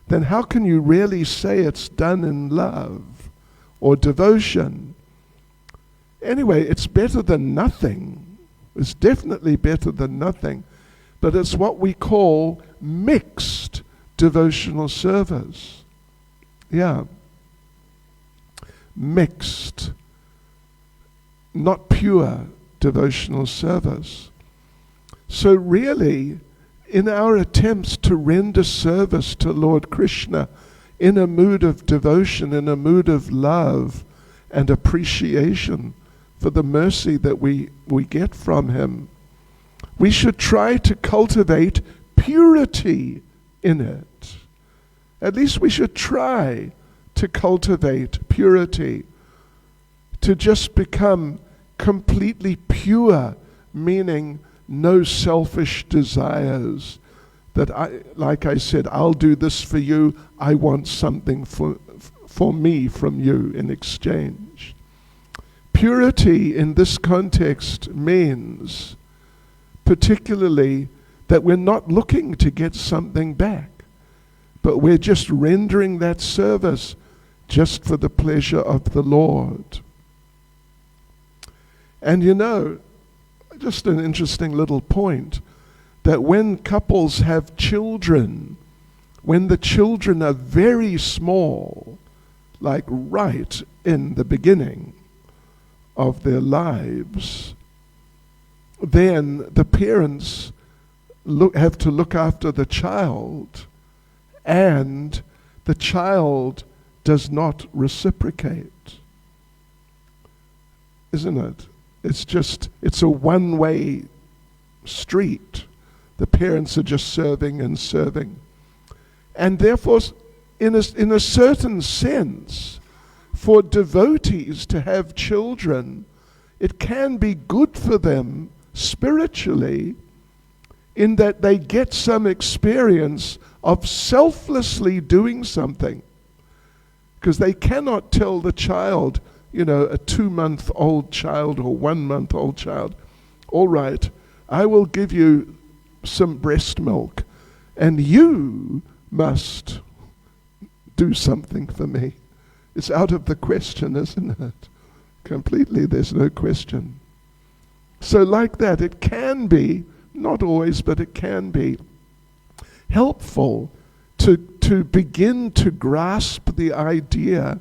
Speaker 2: then how can you really say it's done in love or devotion? Anyway, it's better than nothing. It's definitely better than nothing. But it's what we call mixed devotional service. Yeah. Mixed. Not pure devotional service. So really, in our attempts to render service to Lord Krishna in a mood of devotion, in a mood of love and appreciation for the mercy that we get from him, we should try to cultivate purity in it. At least we should try to cultivate purity, to just become completely pure, meaning no selfish desires. That like I said, I'll do this for you, I want something for me from you in exchange. Purity in this context means particularly that we're not looking to get something back, but we're just rendering that service just for the pleasure of the Lord. And just an interesting little point, that when couples have children, when the children are very small, like right in the beginning of their lives, then the parents have to look after the child, and the child does not reciprocate. Isn't it? It's a one-way street. The parents are just serving and serving. And therefore, in a certain sense, for devotees to have children, it can be good for them spiritually in that they get some experience of selflessly doing something. because they cannot tell the child, a 2-month-old child or 1-month-old child, all right, I will give you some breast milk, and you must do something for me. It's out of the question, isn't it? Completely, there's no question. So like that, it can be, not always, but it can be helpful to begin to grasp the idea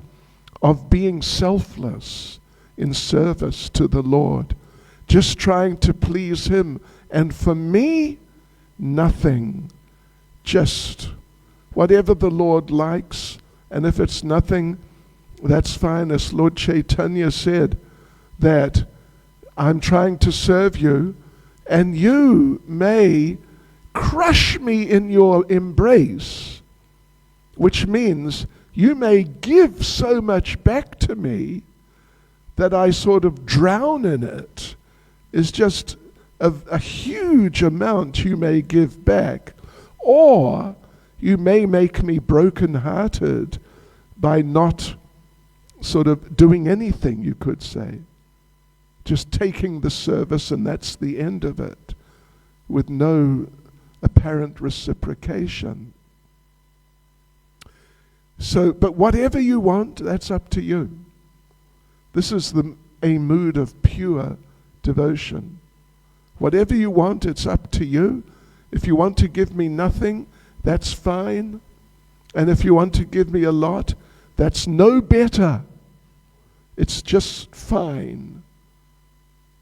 Speaker 2: of being selfless in service to the Lord, just trying to please Him. And for me, nothing, just whatever the Lord likes, and if it's nothing, that's fine. As Lord Caitanya said, that I'm trying to serve you, and you may crush me in your embrace, which means you may give so much back to me that I sort of drown in it. It's just a huge amount you may give back. Or you may make me broken-hearted by not sort of doing anything, you could say. Just taking the service, and that's the end of it, with no apparent reciprocation. So, but whatever you want, that's up to you. This is a mood of pure devotion. Whatever you want, it's up to you. If you want to give me nothing, that's fine. And if you want to give me a lot, that's no better. It's just fine.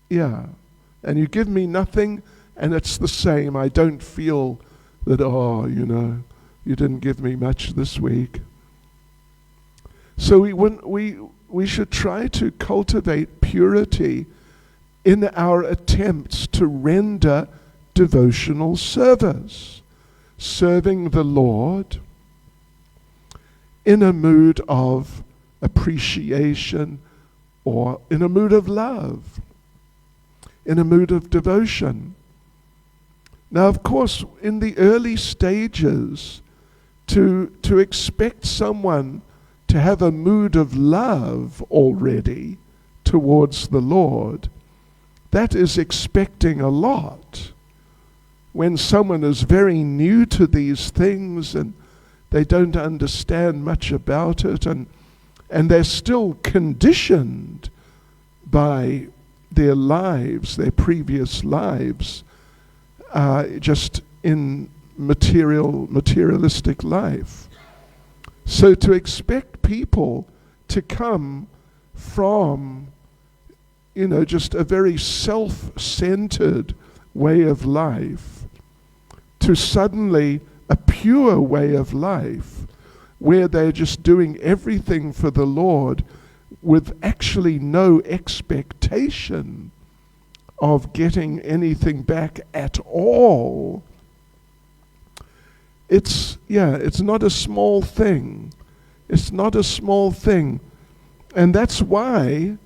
Speaker 2: Yeah. And you give me nothing, and it's the same. I don't feel that, you didn't give me much this week. So we should try to cultivate purity in our attempts to render devotional service, serving the Lord in a mood of appreciation or in a mood of love, in a mood of devotion. Now, of course, in the early stages, to expect someone to have a mood of love already towards the Lord, that is expecting a lot. When someone is very new to these things and they don't understand much about it, and they're still conditioned by their lives, their previous lives, just in materialistic life. So to expect people to come from, just a very self-centered way of life to suddenly a pure way of life where they're just doing everything for the Lord with actually no expectation of getting anything back at all. It's not a small thing. It's not a small thing. And that's why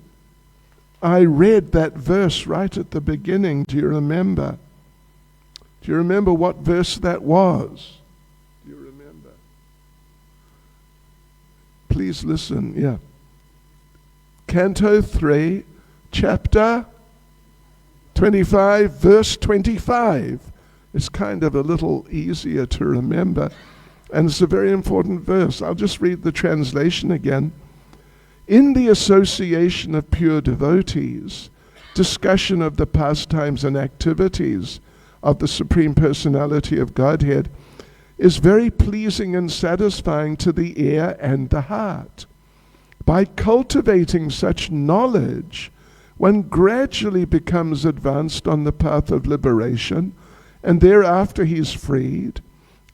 Speaker 2: I read that verse right at the beginning. Do you remember? Do you remember what verse that was? Do you remember? Please listen, yeah. Canto 3, chapter 25, verse 25. It's kind of a little easier to remember, and it's a very important verse. I'll just read the translation again. In the association of pure devotees, discussion of the pastimes and activities of the Supreme Personality of Godhead is very pleasing and satisfying to the ear and the heart. By cultivating such knowledge, one gradually becomes advanced on the path of liberation, and thereafter he is freed,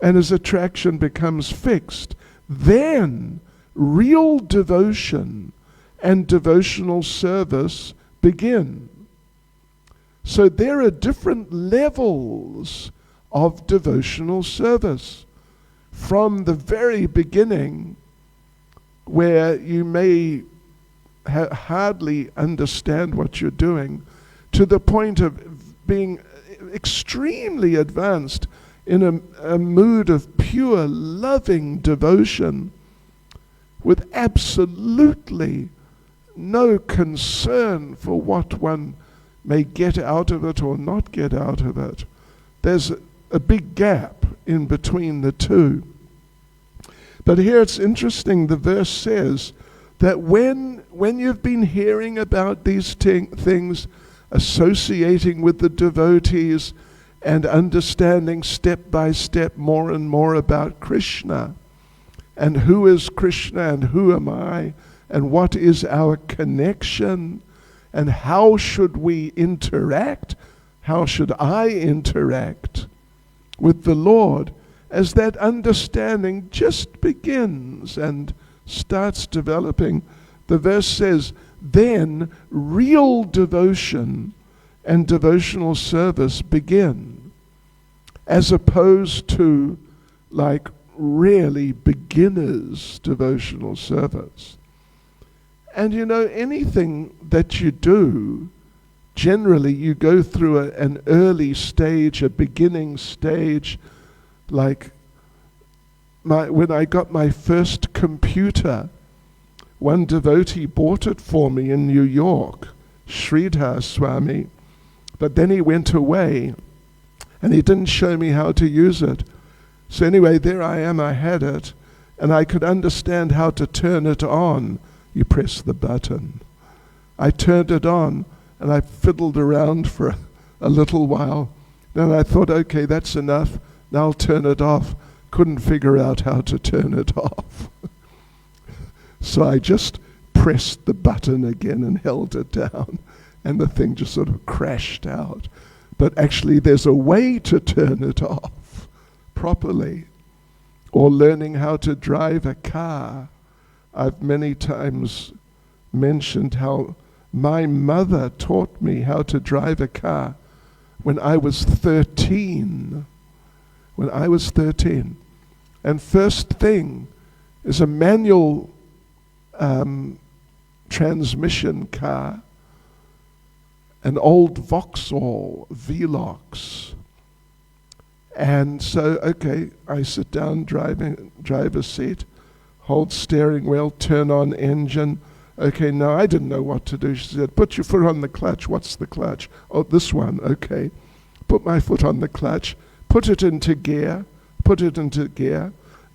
Speaker 2: and his attraction becomes fixed. Then real devotion and devotional service begin. So there are different levels of devotional service. From the very beginning, where you may hardly understand what you're doing, to the point of being extremely advanced in a mood of pure loving devotion, with absolutely no concern for what one may get out of it or not get out of it. There's a big gap in between the two. But here it's interesting, the verse says that when you've been hearing about these things, associating with the devotees and understanding step by step more and more about Krishna, and who is Krishna and who am I, and what is our connection, and how should we interact, how should I interact with the Lord, as that understanding just begins and starts developing, the verse says, then real devotion and devotional service begin, as opposed to like really beginners' devotional service. And you know, anything that you do, generally you go through an early stage, a beginning stage. Like when I got my first computer, one devotee bought it for me in New York, Sridhar Swami, but then he went away and he didn't show me how to use it. So anyway, there I am, I had it, and I could understand how to turn it on. You press the button. I turned it on, and I fiddled around for a little while. Then I thought, okay, that's enough. Now I'll turn it off. Couldn't figure out how to turn it off. So I just pressed the button again and held it down, and the thing just sort of crashed out. But actually there's a way to turn it off properly. Or learning how to drive a car. I've many times mentioned how my mother taught me how to drive a car when I was 13. When I was 13. And first thing is a manual transmission car, an old Vauxhall Velox. And so, okay, I sit down, driver's seat, hold steering wheel, turn on engine. Okay, now I didn't know what to do. She said, put your foot on the clutch. What's the clutch? Oh, this one, okay. Put my foot on the clutch, put it into gear.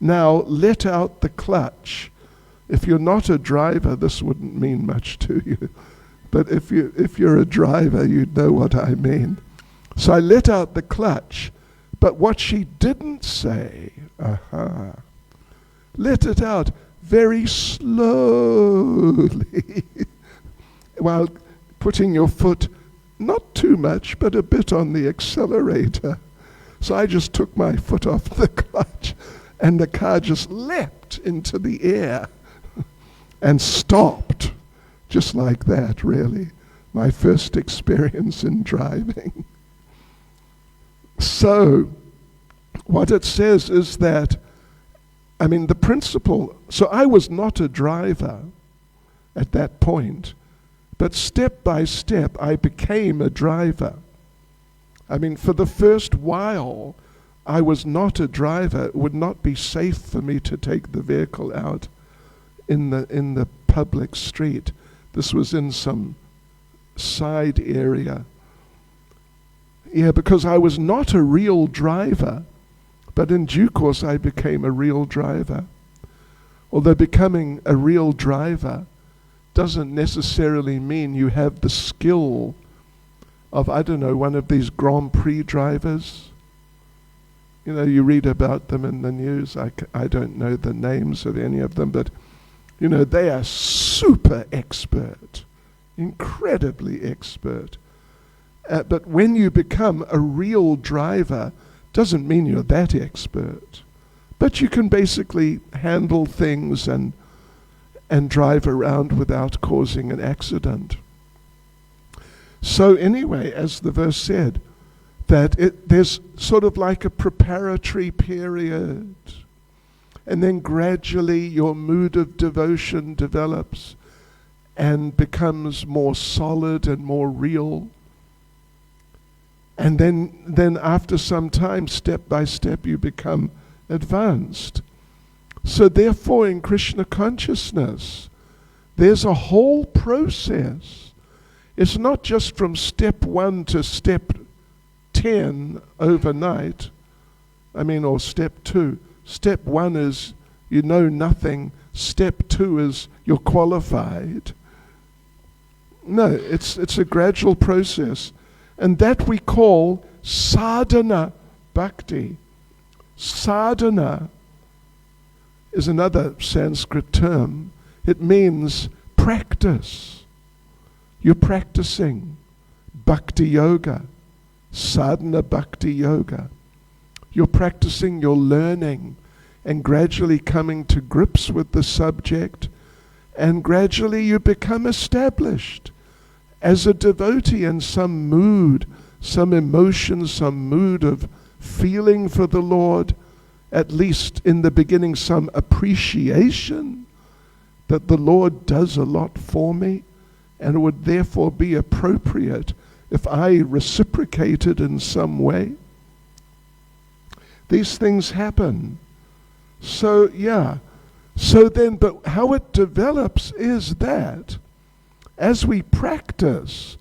Speaker 2: Now let out the clutch. If you're not a driver, this wouldn't mean much to you. But if you're a driver, you'd know what I mean. So I let out the clutch. But what she didn't say, let it out very slowly while putting your foot, not too much, but a bit on the accelerator. So I just took my foot off the clutch and the car just leapt into the air and stopped, just like that, really. My first experience in driving. So, what it says is that, the principle, so I was not a driver at that point, but step by step I became a driver. For the first while, I was not a driver. It would not be safe for me to take the vehicle out in the public street. This was in some side area. Yeah, because I was not a real driver, but in due course I became a real driver. Although becoming a real driver doesn't necessarily mean you have the skill of, one of these Grand Prix drivers. You read about them in the news. I don't know the names of any of them, but, they are super expert, incredibly expert. But when you become a real driver, doesn't mean you're that expert. But you can basically handle things and drive around without causing an accident. So anyway, as the verse said, that there's sort of like a preparatory period. And then gradually your mood of devotion develops and becomes more solid and more real. And then after some time, step by step, you become advanced. So therefore, in Krishna consciousness, there's a whole process. It's not just from step 1 to step 10 overnight. Or step 2. Step 1 is you know nothing. Step 2 is you're qualified. No, it's a gradual process. And that we call sadhana bhakti. Sadhana is another Sanskrit term. It means practice. You're practicing bhakti yoga, sadhana bhakti yoga. You're practicing, you're learning, and gradually coming to grips with the subject, and gradually you become established as a devotee in some mood, some emotion, some mood of feeling for the Lord, at least in the beginning some appreciation that the Lord does a lot for me, and it would therefore be appropriate if I reciprocated in some way. These things happen. So then, but how it develops is that as we practice,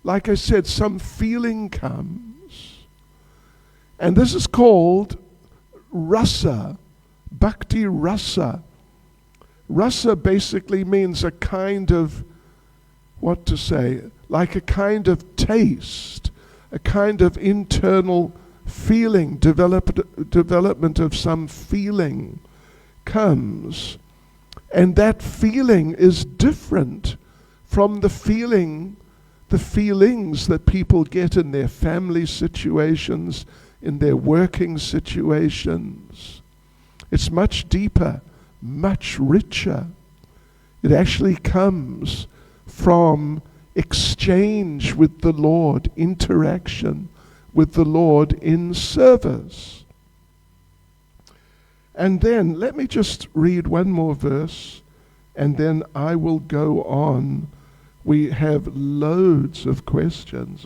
Speaker 2: like I said, some feeling comes. And this is called rasa, bhakti rasa. Rasa basically means a kind of, like a kind of taste, a kind of internal feeling, development of some feeling comes. And that feeling is different from the feelings that people get in their family situations, in their working situations. It's much deeper, much richer. It actually comes from exchange with the Lord, interaction with the Lord in service. And then, let me just read one more verse, and then I will go on. We have loads of questions,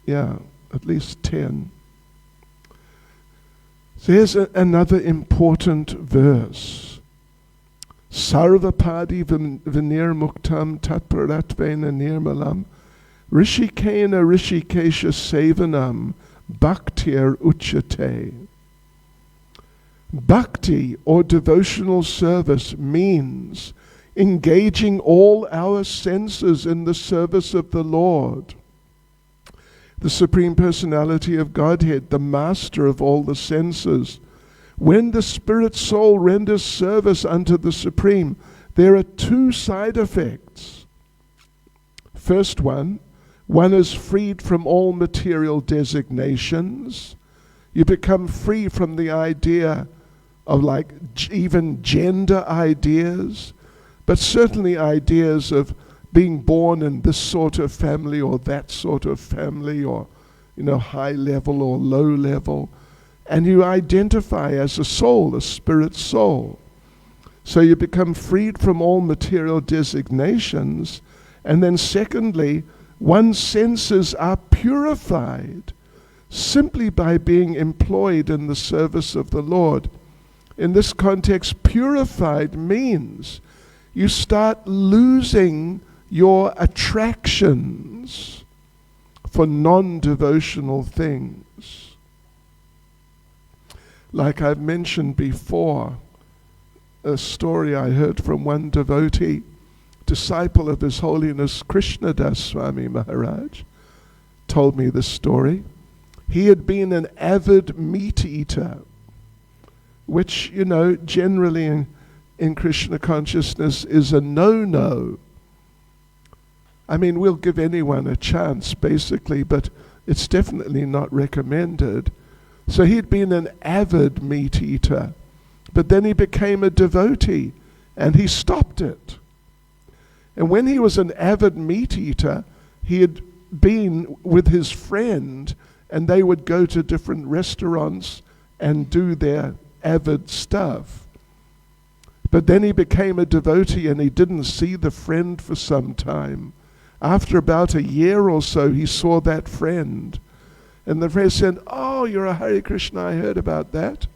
Speaker 2: at least 10. So here's another important verse. Sarvapadi vinirmuktam tatparatvena nirmalam rishikena rishikesha sevanam bhaktir uchate. Bhakti, or devotional service, means engaging all our senses in the service of the Lord, the Supreme Personality of Godhead, the master of all the senses. When the spirit soul renders service unto the Supreme, there are 2 side effects. First one is freed from all material designations. You become free from the idea of even gender ideas, but certainly ideas of being born in this sort of family or that sort of family, or high level or low level. And you identify as a soul, a spirit soul. So you become freed from all material designations. And then secondly, one's senses are purified simply by being employed in the service of the Lord. In this context, purified means you start losing your attractions for non-devotional things. Like I've mentioned before, a story I heard from one devotee, disciple of His Holiness Krishnadas Swami Maharaj, told me this story. He had been an avid meat eater, which, generally in Krishna consciousness is a no-no. We'll give anyone a chance, basically, but it's definitely not recommended. So he'd been an avid meat eater, but then he became a devotee, and he stopped it. And when he was an avid meat eater, he had been with his friend, and they would go to different restaurants and do their avid stuff. But then he became a devotee, and he didn't see the friend for some time. After about a year or so, he saw that friend. And the friend said, "Oh, you're a Hare Krishna, I heard about that.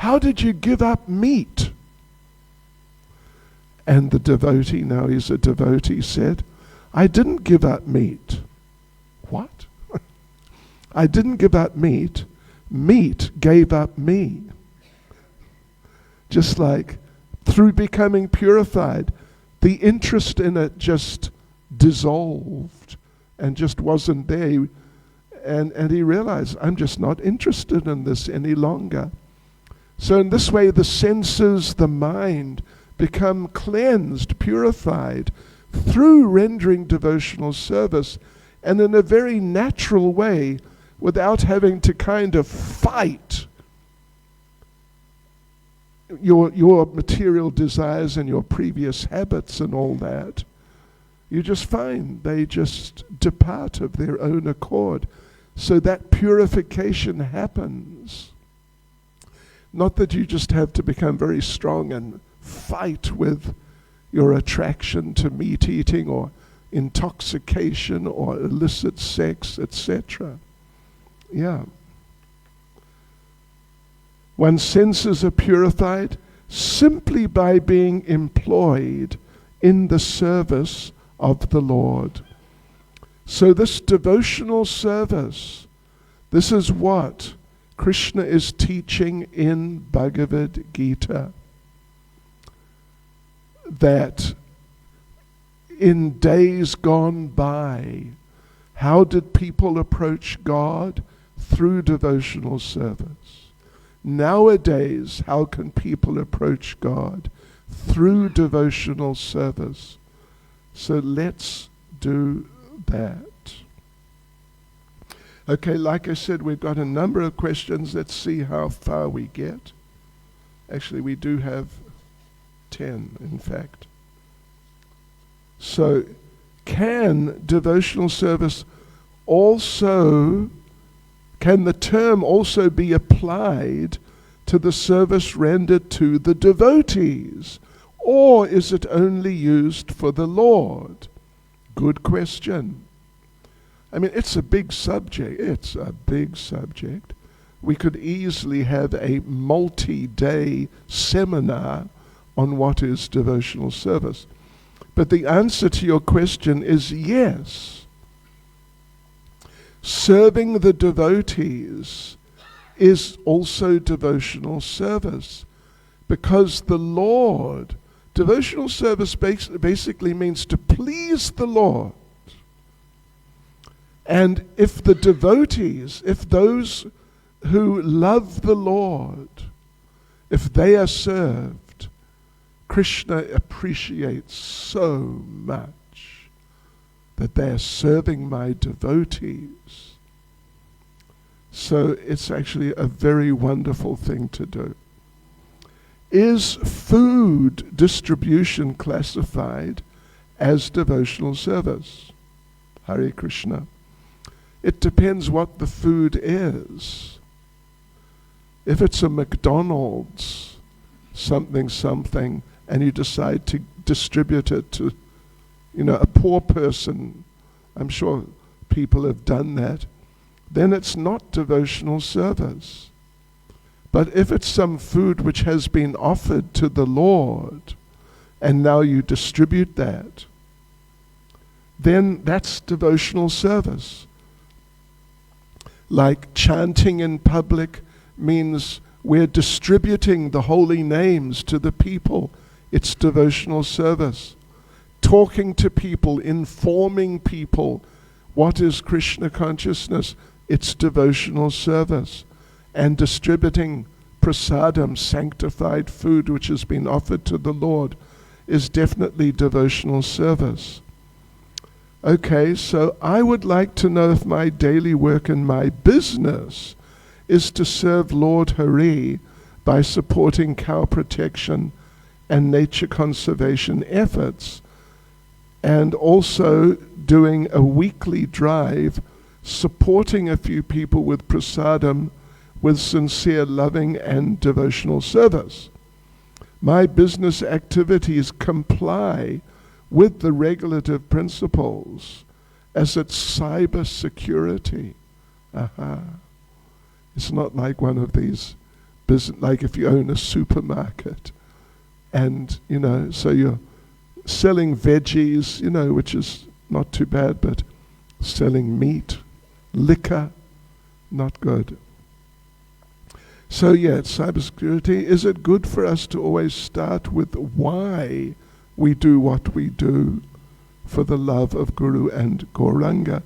Speaker 2: How did you give up meat? And the devotee, now he's a devotee, said, I didn't give up meat. What? I didn't give up meat. Meat gave up me. Just like through becoming purified, the interest in it just dissolved and just wasn't there. And he realized, I'm just not interested in this any longer. So in this way, the senses, the mind, become cleansed, purified through rendering devotional service, and in a very natural way, without having to kind of fight your material desires and your previous habits and all that. You just find they just depart of their own accord. So that purification happens. Not that you just have to become very strong and fight with your attraction to meat eating or intoxication or illicit sex, etc. Yeah. One's senses are purified simply by being employed in the service of the Lord. So this devotional service, this is what Krishna is teaching in Bhagavad Gita. That in days gone by, how did people approach God? Through devotional service. Nowadays, how can people approach God? Through devotional service. So let's do that. Okay, like I said, we've got a number of questions. Let's see how far we get. Actually, we do have 10, in fact. So, can devotional service also, can the term also be applied to the service rendered to the devotees? Or is it only used for the Lord? Good question. I mean, it's a big subject. It's a big subject. We could easily have a multi-day seminar on what is devotional service. But the answer to your question is yes. Serving the devotees is also devotional service, because the Lord, devotional service basically means to please the Lord. And if the devotees, if those who love the Lord, if they are served, Krishna appreciates so much that they are serving my devotees. So it's actually a very wonderful thing to do. Is food distribution classified as devotional service? Hare Krishna. It depends what the food is. If it's a McDonald's, something, and you decide to distribute it to, a poor person, I'm sure people have done that, then it's not devotional service. But if it's some food which has been offered to the Lord, and now you distribute that, then that's devotional service. Like chanting in public means we're distributing the holy names to the people. It's devotional service. Talking to people, informing people what is Krishna consciousness, it's devotional service. And distributing prasadam, sanctified food which has been offered to the Lord, is definitely devotional service. Okay, so I would like to know if my daily work in my business is to serve Lord Hari by supporting cow protection and nature conservation efforts, and also doing a weekly drive supporting a few people with prasadam with sincere loving and devotional service. My business activities comply with the regulative principles as it's cyber security. It's not like one of these business, like if you own a supermarket, and so you're selling veggies, which is not too bad, but selling meat, liquor, not good. So cybersecurity, is it good for us to always start with why we do what we do for the love of Guru and Gauranga?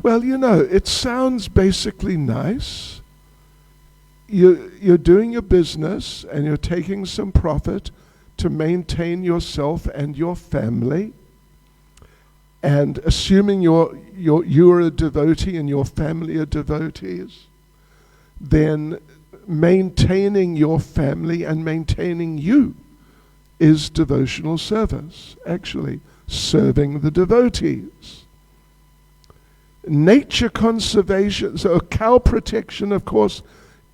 Speaker 2: Well, it sounds basically nice. You're doing your business and you're taking some profit to maintain yourself and your family. And assuming you're a devotee and your family are devotees, then maintaining your family and maintaining you is devotional service, actually serving the devotees. Nature conservation, so cow protection, of course,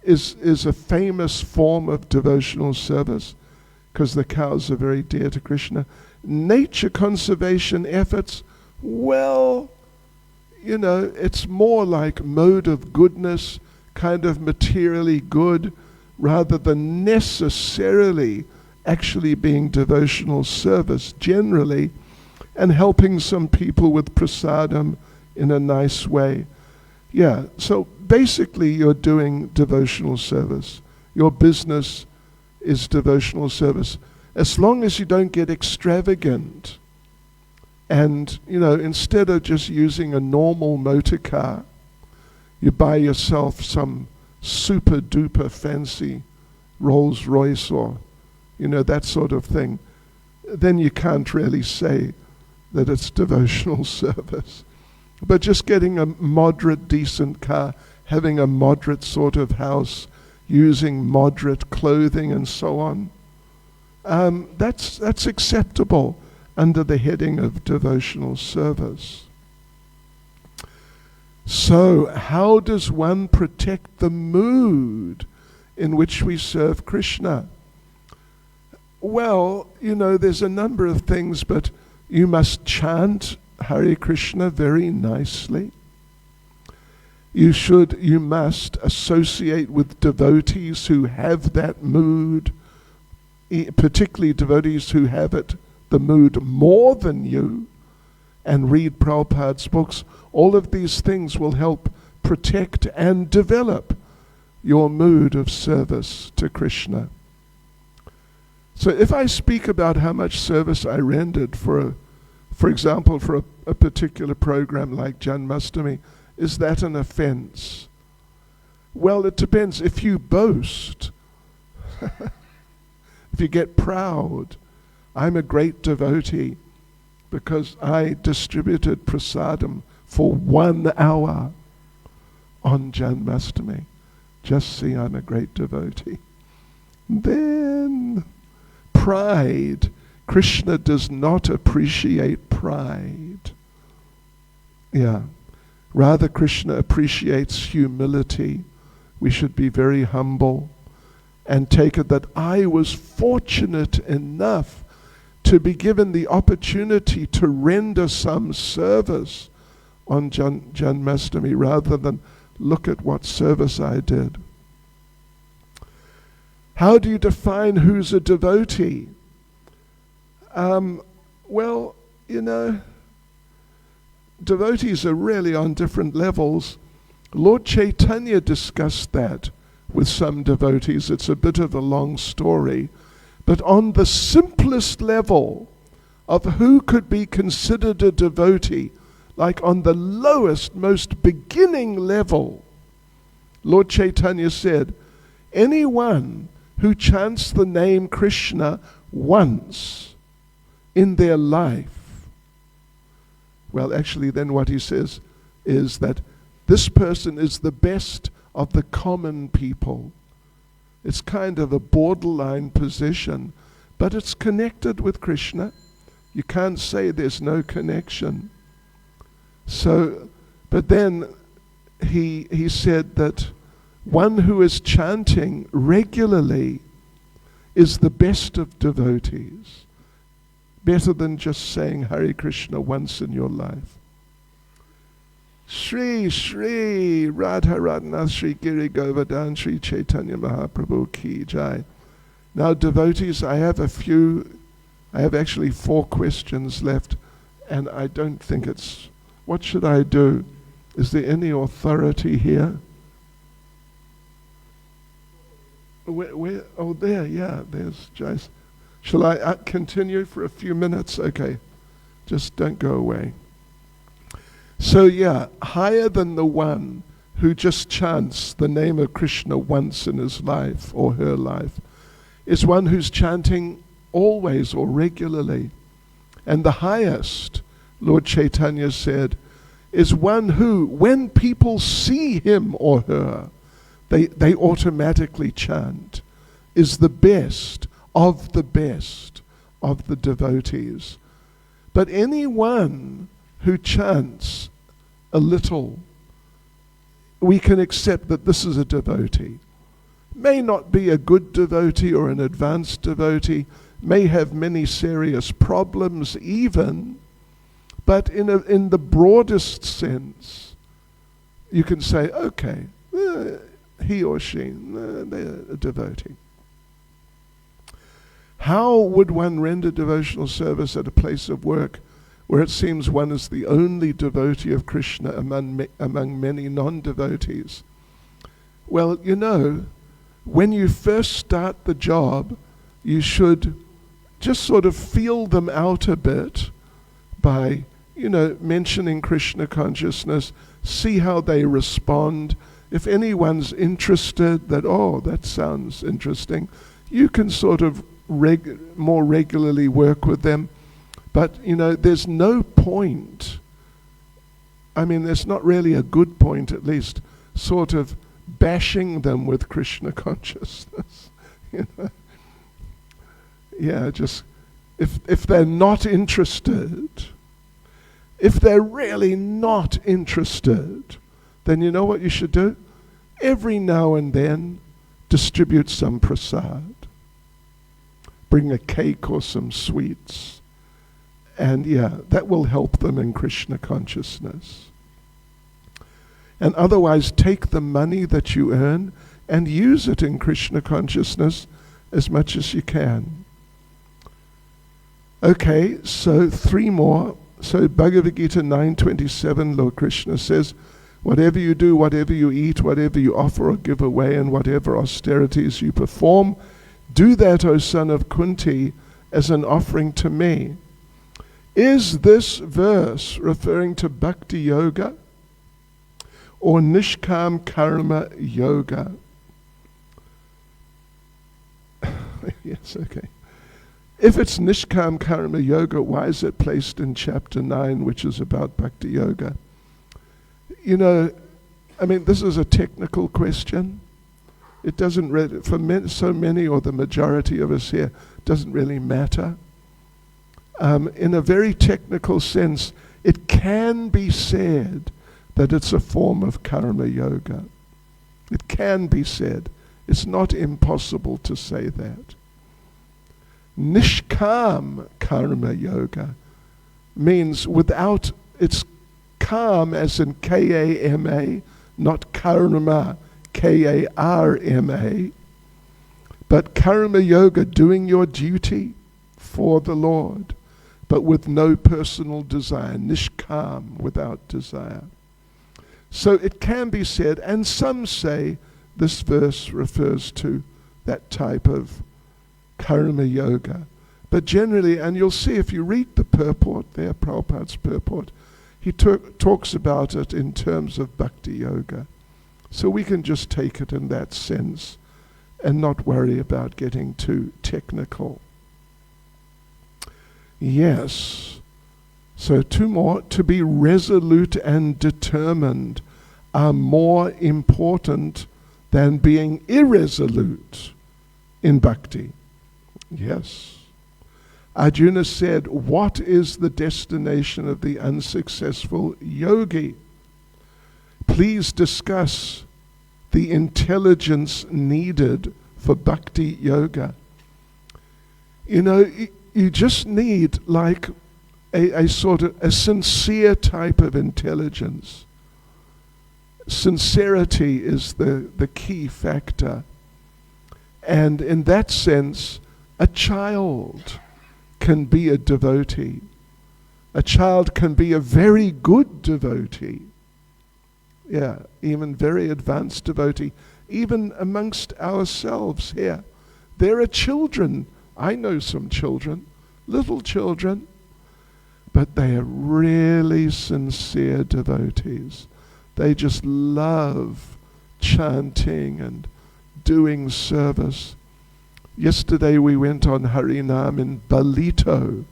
Speaker 2: is a famous form of devotional service because the cows are very dear to Krishna. Nature conservation efforts, well, it's more like mode of goodness, kind of materially good, rather than necessarily actually being devotional service generally, and helping some people with prasadam in a nice way. So basically you're doing devotional service. Your business is devotional service. As long as you don't get extravagant and, instead of just using a normal motor car, you buy yourself some super duper fancy Rolls Royce or, that sort of thing, then you can't really say that it's devotional service. But just getting a moderate, decent car, having a moderate sort of house, using moderate clothing and so on, that's acceptable under the heading of devotional service. So, how does one protect the mood in which we serve Krishna? Well, there's a number of things, but you must chant Hare Krishna very nicely. You must associate with devotees who have that mood, particularly devotees who have the mood more than you, and read Prabhupada's books. All of these things will help protect and develop your mood of service to Krishna. So if I speak about how much service I rendered for example, for a particular program like Janmashtami, is that an offense? Well, it depends. If you boast, if you get proud, I'm a great devotee because I distributed prasadam for 1 hour on Janmashtami. Just see, I'm a great devotee. Then pride. Krishna does not appreciate pride. Rather, Krishna appreciates humility. We should be very humble and take it that I was fortunate enough to be given the opportunity to render some service on Janmashtami rather than look at what service I did. How do you define who's a devotee? Well, devotees are really on different levels. Lord Caitanya discussed that with some devotees. It's a bit of a long story. But on the simplest level of who could be considered a devotee, like on the lowest, most beginning level, Lord Caitanya said, anyone who chants the name Krishna once in their life, well, actually then what he says is that this person is the best of the common people. It's kind of a borderline position, but it's connected with Krishna. You can't say there's no connection. So, but then he said that one who is chanting regularly is the best of devotees, better than just saying Hare Krishna once in your life. Shri Shri Radharanath Shri Giri Govardhan Shri Chaitanya Mahaprabhu Ki Jai. Now devotees, I have actually 4 questions left, and I don't think what should I do? Is there any authority here? Where? Oh, there, yeah, there's Jace. Shall I continue for a few minutes? Okay, just don't go away. So yeah, higher than the one who just chants the name of Krishna once in his life or her life is one who's chanting always or regularly. And the highest, Lord Chaitanya said, is one who, when people see him or her, they automatically chant, is the best of the devotees. But anyone who chants a little, we can accept that this is a devotee. May not be a good devotee or an advanced devotee, may have many serious problems even, but in the broadest sense, you can say, okay, he or she, they're a devotee. How would one render devotional service at a place of work where it seems one is the only devotee of Krishna among many non-devotees? Well, when you first start the job, you should just sort of feel them out a bit by, mentioning Krishna consciousness, see how they respond. If anyone's interested that sounds interesting, you can sort of more regularly work with them. But, there's no point, there's not really a good point, at least, sort of bashing them with Krishna consciousness. Yeah, just, if they're not interested, if they're really not interested, then you know what you should do? Every now and then, distribute some prasad. Bring a cake or some sweets. And that will help them in Krishna consciousness. And otherwise, take the money that you earn and use it in Krishna consciousness as much as you can. Okay, so 3 more. So Bhagavad Gita 9:27, Lord Krishna says, whatever you do, whatever you eat, whatever you offer or give away, and whatever austerities you perform, do that, O son of Kunti, as an offering to me. Is this verse referring to Bhakti Yoga or Nishkam Karma Yoga? Yes, okay. If it's Nishkam Karma Yoga, why is it placed in chapter 9, which is about Bhakti Yoga? This is a technical question. It doesn't really, for so many or the majority of us here, doesn't really matter. In a very technical sense, it can be said that it's a form of karma yoga. It can be said. It's not impossible to say that. Nishkam karma yoga means without, it's kam as in K-A-M-A, not karma, K-A-R-M-A, but karma yoga, doing your duty for the Lord, but with no personal desire, nishkam, without desire. So it can be said, and some say this verse refers to that type of karma yoga. But generally, and you'll see if you read the purport there, Prabhupada's purport, he talks about it in terms of bhakti yoga. So we can just take it in that sense and not worry about getting too technical. Yes. So 2 more. To be resolute and determined are more important than being irresolute in bhakti. Yes. Arjuna said, what is the destination of the unsuccessful yogi? Please discuss the intelligence needed for bhakti yoga. You just need like a sort of a sincere type of intelligence. sincerity is the key factor. And in that sense, a child can be a devotee. A child can be a very good devotee. Yeah, even very advanced devotee. Even amongst ourselves here. There are children. I know some children, little children, but they are really sincere devotees. They just love chanting and doing service. Yesterday we went on Harinam in Balito,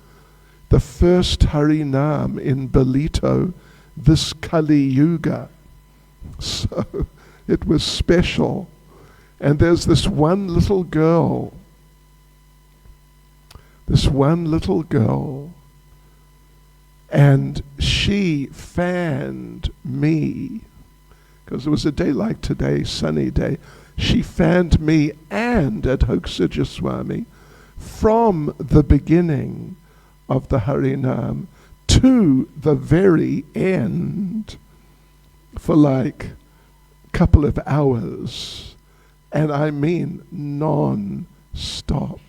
Speaker 2: the first Harinam in Balito this Kali Yuga. So it was special. And there's this one little girl, and she fanned me, because it was a day like today, sunny day. She fanned me and Adhokshaja Swami from the beginning of the Harinam to the very end for like a couple of hours. And I mean non-stop.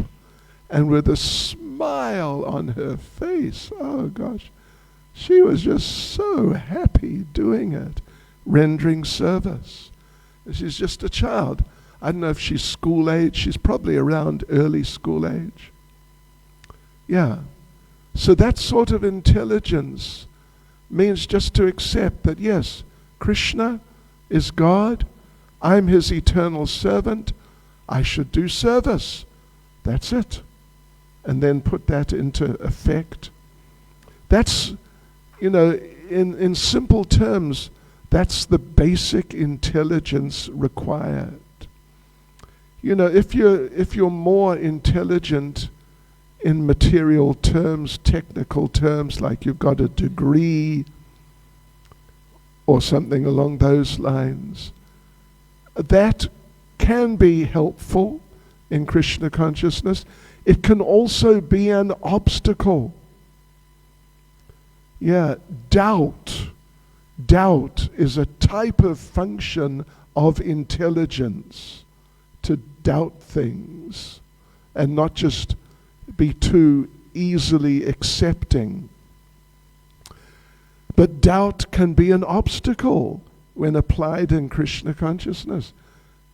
Speaker 2: And with a smile on her face, oh gosh, she was just so happy doing it, rendering service. She's just a child. I don't know if she's school age. She's probably around early school age. Yeah. So that sort of intelligence means just to accept that, yes, Krishna is God. I'm his eternal servant. I should do service. That's it. And then put that into effect. That's, in simple terms, that's the basic intelligence required. If you're more intelligent in material terms, technical terms, like you've got a degree or something along those lines, that can be helpful in Krishna consciousness. It can also be an obstacle. Yeah, doubt. Doubt is a type of function of intelligence, to doubt things and not just be too easily accepting. But doubt can be an obstacle when applied in Krishna consciousness.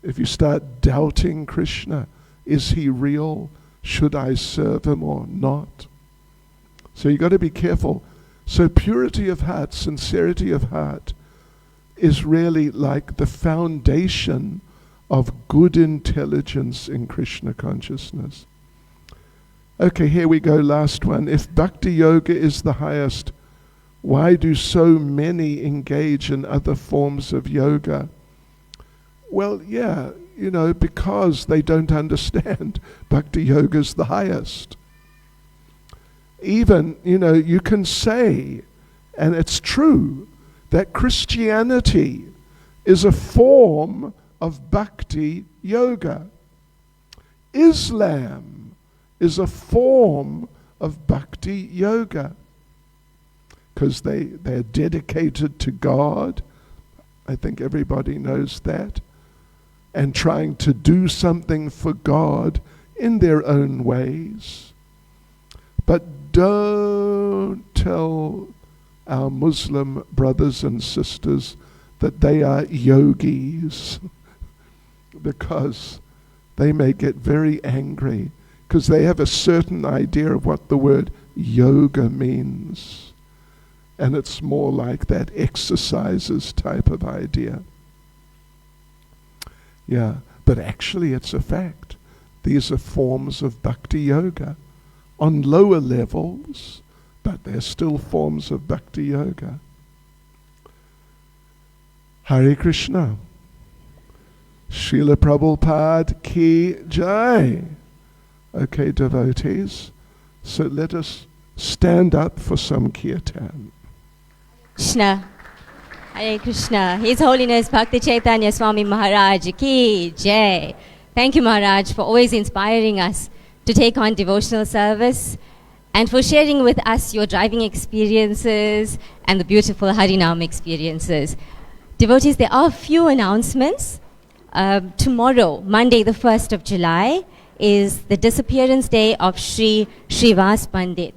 Speaker 2: If you start doubting Krishna, is he real? Should I serve him or not? So you've got to be careful. So purity of heart, sincerity of heart, is really like the foundation of good intelligence in Krishna consciousness. Okay, here we go, last one. If Bhakti Yoga is the highest, why do so many engage in other forms of yoga? Well, yeah, because they don't understand Bhakti Yoga is the highest. Even, you can say, and it's true, that Christianity is a form of Bhakti Yoga. Islam is a form of Bhakti Yoga, because they're dedicated to God. I think everybody knows that. And trying to do something for God in their own ways. But don't tell our Muslim brothers and sisters that they are yogis, because they may get very angry, because they have a certain idea of what the word yoga means. And it's more like that exercises type of idea. Yeah, but actually it's a fact. These are forms of Bhakti Yoga on lower levels, but they're still forms of Bhakti Yoga. Hare Krishna. Srila Prabhupada ki jai. Okay, devotees, so let us stand up for some kirtan.
Speaker 3: Krishna. Hare Krishna. His Holiness Bhakti Caitanya Swami Maharaj ki jai. Thank you, Maharaj, for always inspiring us to take on devotional service and for sharing with us your driving experiences and the beautiful Harinam experiences. Devotees, there are a few announcements. Tomorrow, Monday, the 1st of July, is the disappearance day of Sri Srivas Pandit.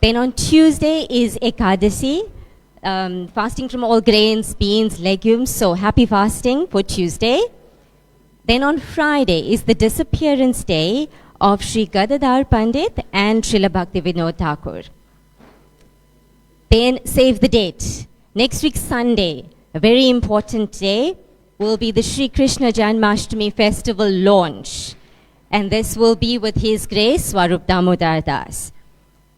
Speaker 3: Then on Tuesday is Ekadasi, fasting from all grains, beans, legumes. So happy fasting for Tuesday. Then on Friday is the disappearance day of Sri Gadadhar Pandit and Srila Bhakti Vinod Thakur. Then save the date. Next week, Sunday, a very important day, will be the Sri Krishna Janmashtami festival launch. And this will be with His Grace, Swarup Damodar Das.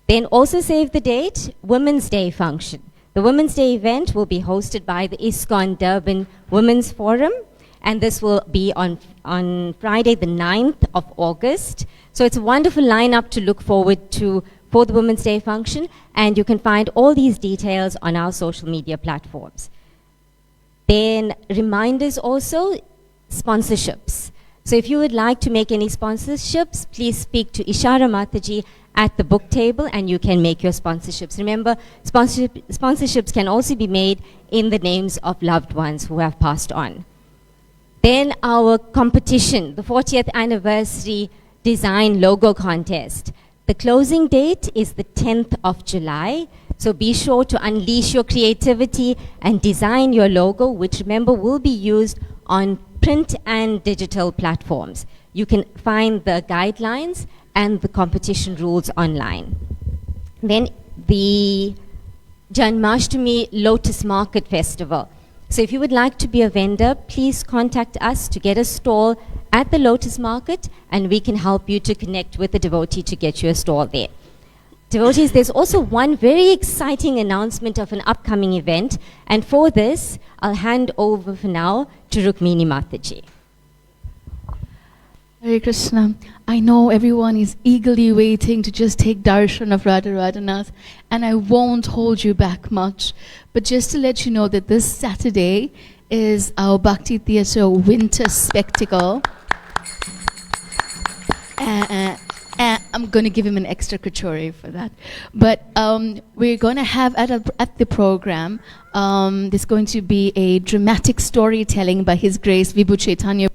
Speaker 3: Then also save the date, Women's Day function. The Women's Day event will be hosted by the ISKCON Durban Women's Forum. And this will be on Friday, the 9th of August. So it's a wonderful lineup to look forward to for the Women's Day function. And you can find all these details on our social media platforms. Then reminders also, sponsorships. So if you would like to make any sponsorships, please speak to Ishara Mataji at the book table and you can make your sponsorships. Remember, sponsorships can also be made in the names of loved ones who have passed on. Then our competition, the 40th anniversary design logo contest. The closing date is the 10th of July. So be sure to unleash your creativity and design your logo, which remember will be used on print and digital platforms. You can find the guidelines and the competition rules online. Then the Janmashtami Lotus Market Festival. So if you would like to be a vendor, please contact us to get a stall at the Lotus Market and we can help you to connect with a devotee to get you a stall there. Devotees, there's also one very exciting announcement of an upcoming event, and for this, I'll hand over for now to Rukmini Mataji.
Speaker 4: Hare Krishna. I know everyone is eagerly waiting to just take darshan of Radha Radhanath, and I won't hold you back much. But just to let you know that this Saturday is our Bhakti Theatre winter spectacle. I'm going to give him an extra kachori for that. But we're going to have at the program, there's going to be a dramatic storytelling by His Grace Vibhu Caitanya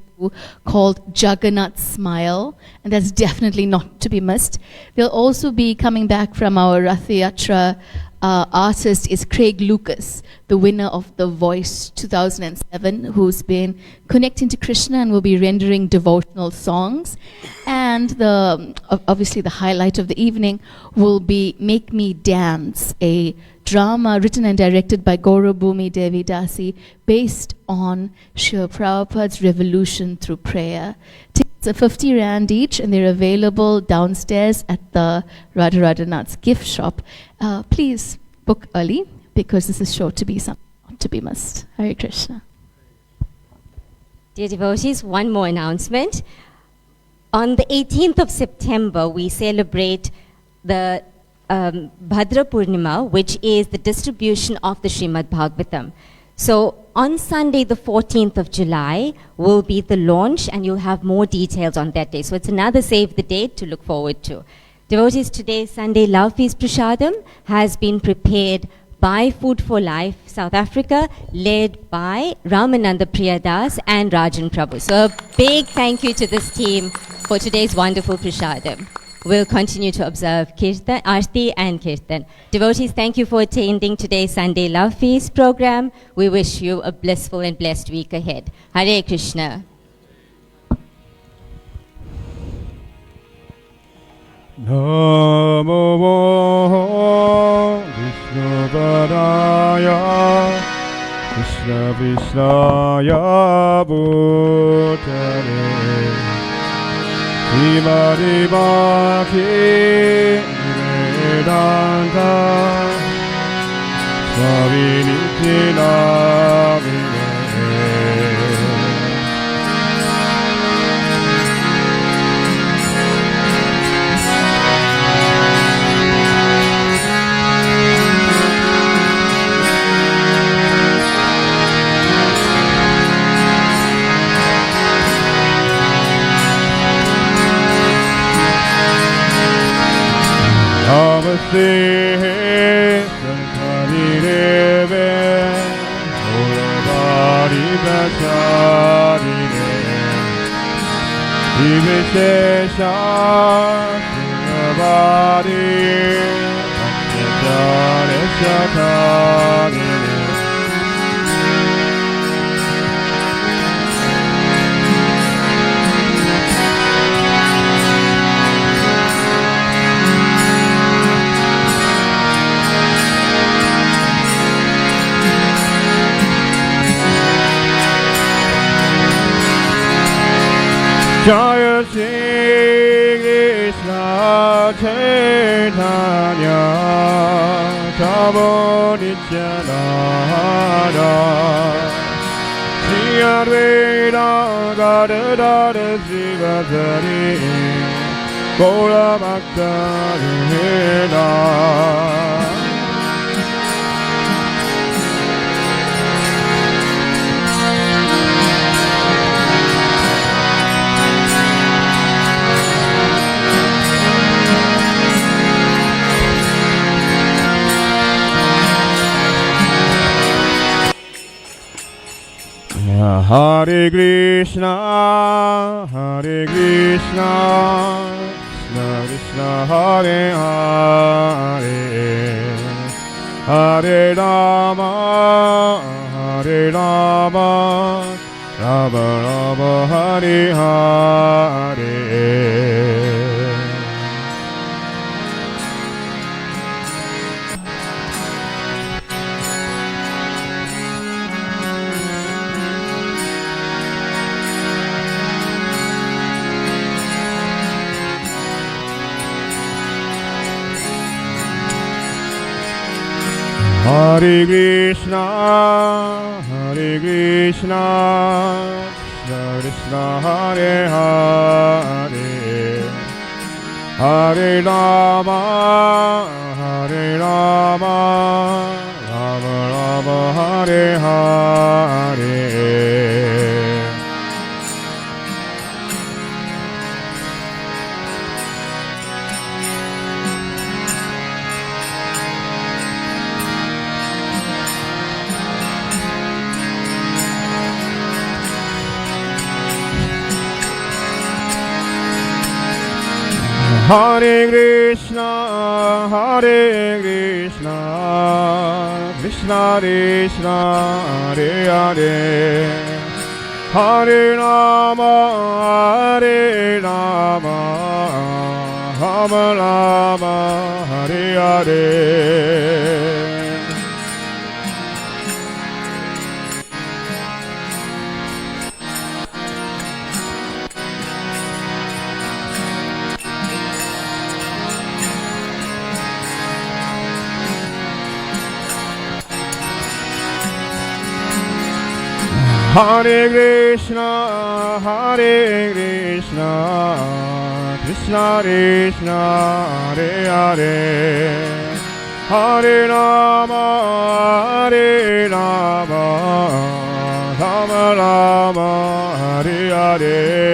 Speaker 4: called Jagannath's Smile, and that's definitely not to be missed. They'll also be coming back from our Rath Yatra. Artist is Craig Lucas, the winner of The Voice 2007, who's been connecting to Krishna and will be rendering devotional songs. And obviously the highlight of the evening will be Make Me Dance, a drama written and directed by Gaurabhumi Devi Dasi, based on Srila Prabhupada's revolution through prayer. Tickets are 50 Rand each, and they're available downstairs at the Radha Radhanath's gift shop. Please book early, because this is sure to be something not to be missed. Hare Krishna.
Speaker 3: Dear devotees, one more announcement. On the 18th of September, we celebrate the Bhadra Purnima, which is the distribution of the Srimad Bhagavatam. So on Sunday, the 14th of July, will be the launch, and you'll have more details on that day. So it's another save the date to look forward to. Devotees, today's Sunday Love Feast Prasadam has been prepared by Food for Life South Africa, led by Ramananda Priyadas and Rajan Prabhu. So a big thank you to this team for today's wonderful prasadam. We'll continue to observe Kirtan, Aarti and Kirtan. Devotees, thank you for attending today's Sunday Love Feast program. We wish you a blissful and blessed week ahead. Hare Krishna.
Speaker 1: Namo Vishnu Padaya Krishna Vishnaya Bhutale Srimati Bhakti Vedanta Swami Nityananda. Namaste Sankari Deve Bhola Charine Divishesha Srinavadi Bhakti Charine Jaya Shri Krishna Caitanya Prabhu Nityananda Shri Advaita Gadadara Srivasari Gaura Bhakta Vrinda Hare Krishna, Hare Krishna, Krishna Krishna, Hare Hare, Hare Rama, Hare Rama, Rama Rama, Hare Hare. Hare Krishna, Hare Krishna, Krishna Krishna, Hare Hare, Hare Rama, Hare Rama, Rama Rama, Hare Hare. Hare Krishna, Hare Krishna, Krishna Krishna, Hare Hare, Hare Rama, Hare Rama, Rama Rama, Hare Hare. Hare Krishna, Hare Krishna, Krishna Krishna, Hare Hare, Hare Rama, Hare Rama, Rama Rama, Hare Hare.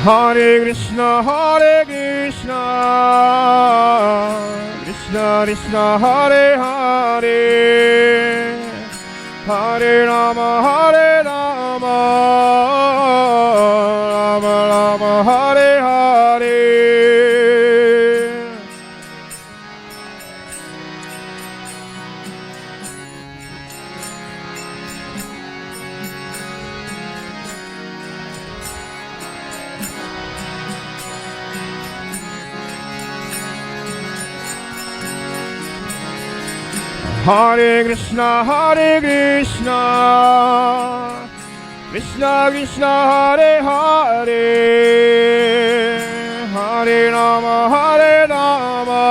Speaker 1: Hare Krishna, Hare Krishna, Krishna Krishna, Hare Hare, Hare Rama, Hare Rama, Rama Rama, Hare Hare. Hare Krishna, Hare Krishna, Krishna Krishna, Hare Hare, Hare Rama, Hare Rama,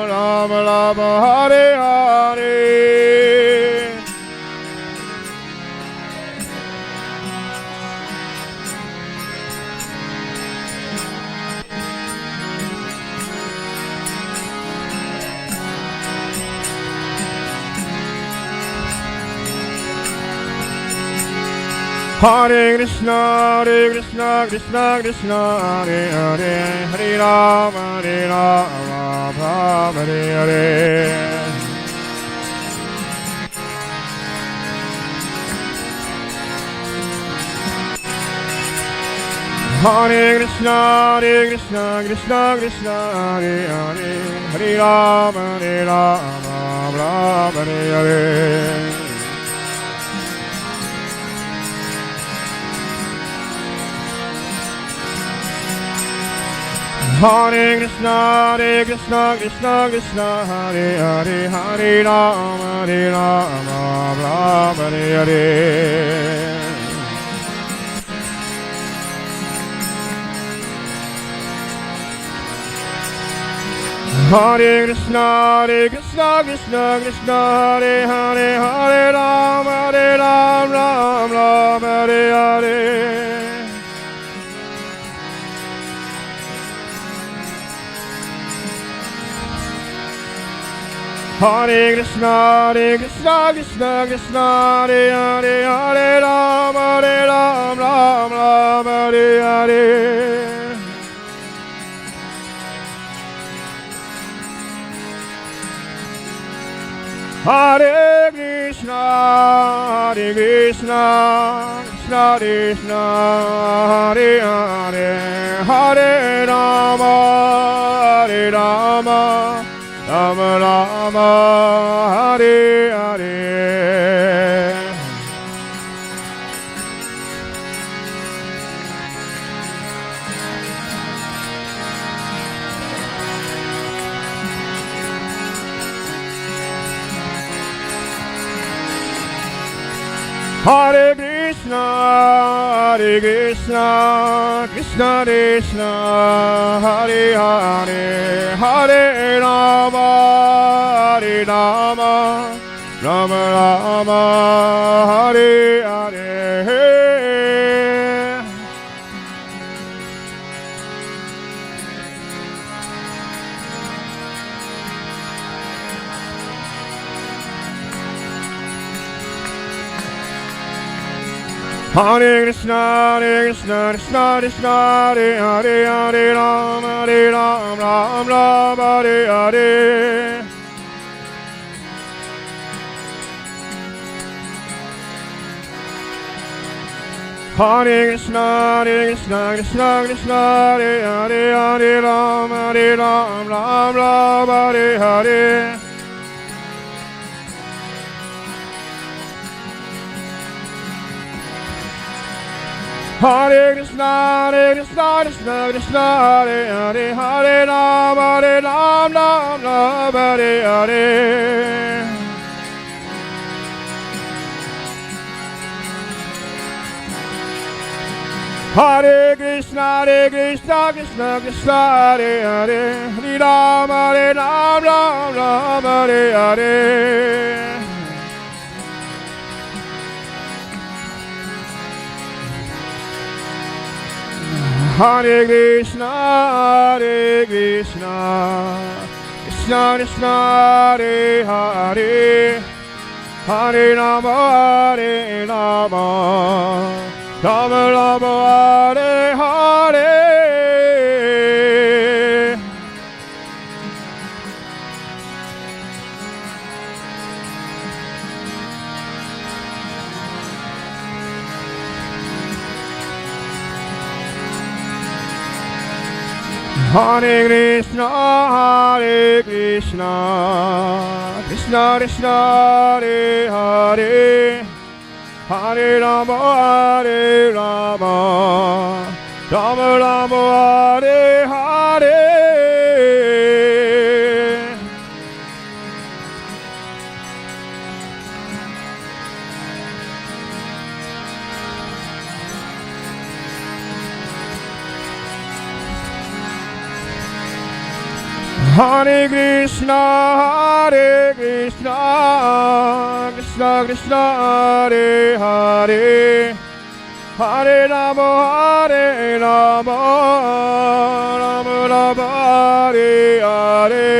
Speaker 1: Rama Rama, Hare Hare. Hare Krishna, Krishna Krishna, Hare Hare, Hare Rama, Rama, Hare Hare. Hare Krishna, Krishna Krishna, Hare Hare, Hare Rama, Rama, Hare Hare. Hare Krishna, Krishna Krishna, Hare Hare, Hare Rama, Rama, Hare Hare. Hare Krishna, Krishna Krishna, Hare Hare, Hare Rama, Rama, Hare Hare. Hare Krishna, Krishna Krishna, Hare Hare, Hare Rama, Rama, Hare Hare. Hare Krishna, Krishna Krishna, Hare Hare, Hare Rama, Rama, Rama, Hare Hare. Hare Krishna, Krishna Krishna, Hare Hare, Hare Rama, Rama, Rama, Hare Hare. Hare Krishna, Krishna Krishna, Hare Hare, Hare Rama, Rama, Hare Hare. Hare Krishna, Krishna, Hare Hare, Hare Rama, Rama, Hare Hare. Hare Krishna, Krishna, Hare Hare, Hare Rama, Rama, Hare Hare. Hare Krishna, Krishna, Hare Hare, Hare Rama, Rama, Hare Hare. Hare Krishna, Krishna Krishna, Hare Hare, Hare Rama, Rama, Hare Hare. Hare Krishna, Krishna Krishna, Hare Hare, Hare Rama, Rama, Hare Hare. Hare Krishna, Krishna Krishna, Hare Hare, Hare Rama, Rama, Hare Hare.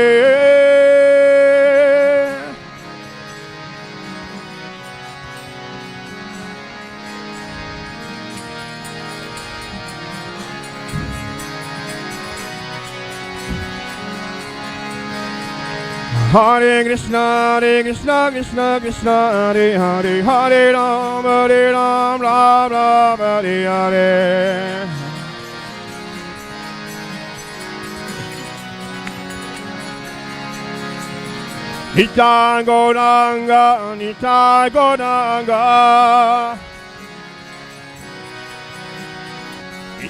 Speaker 1: Hare Krishna, Krishna Krishna, Hare Hare, Hare Ram, Ram Ram, Hare Hare. Nitai Gauranga, Nitai Gauranga,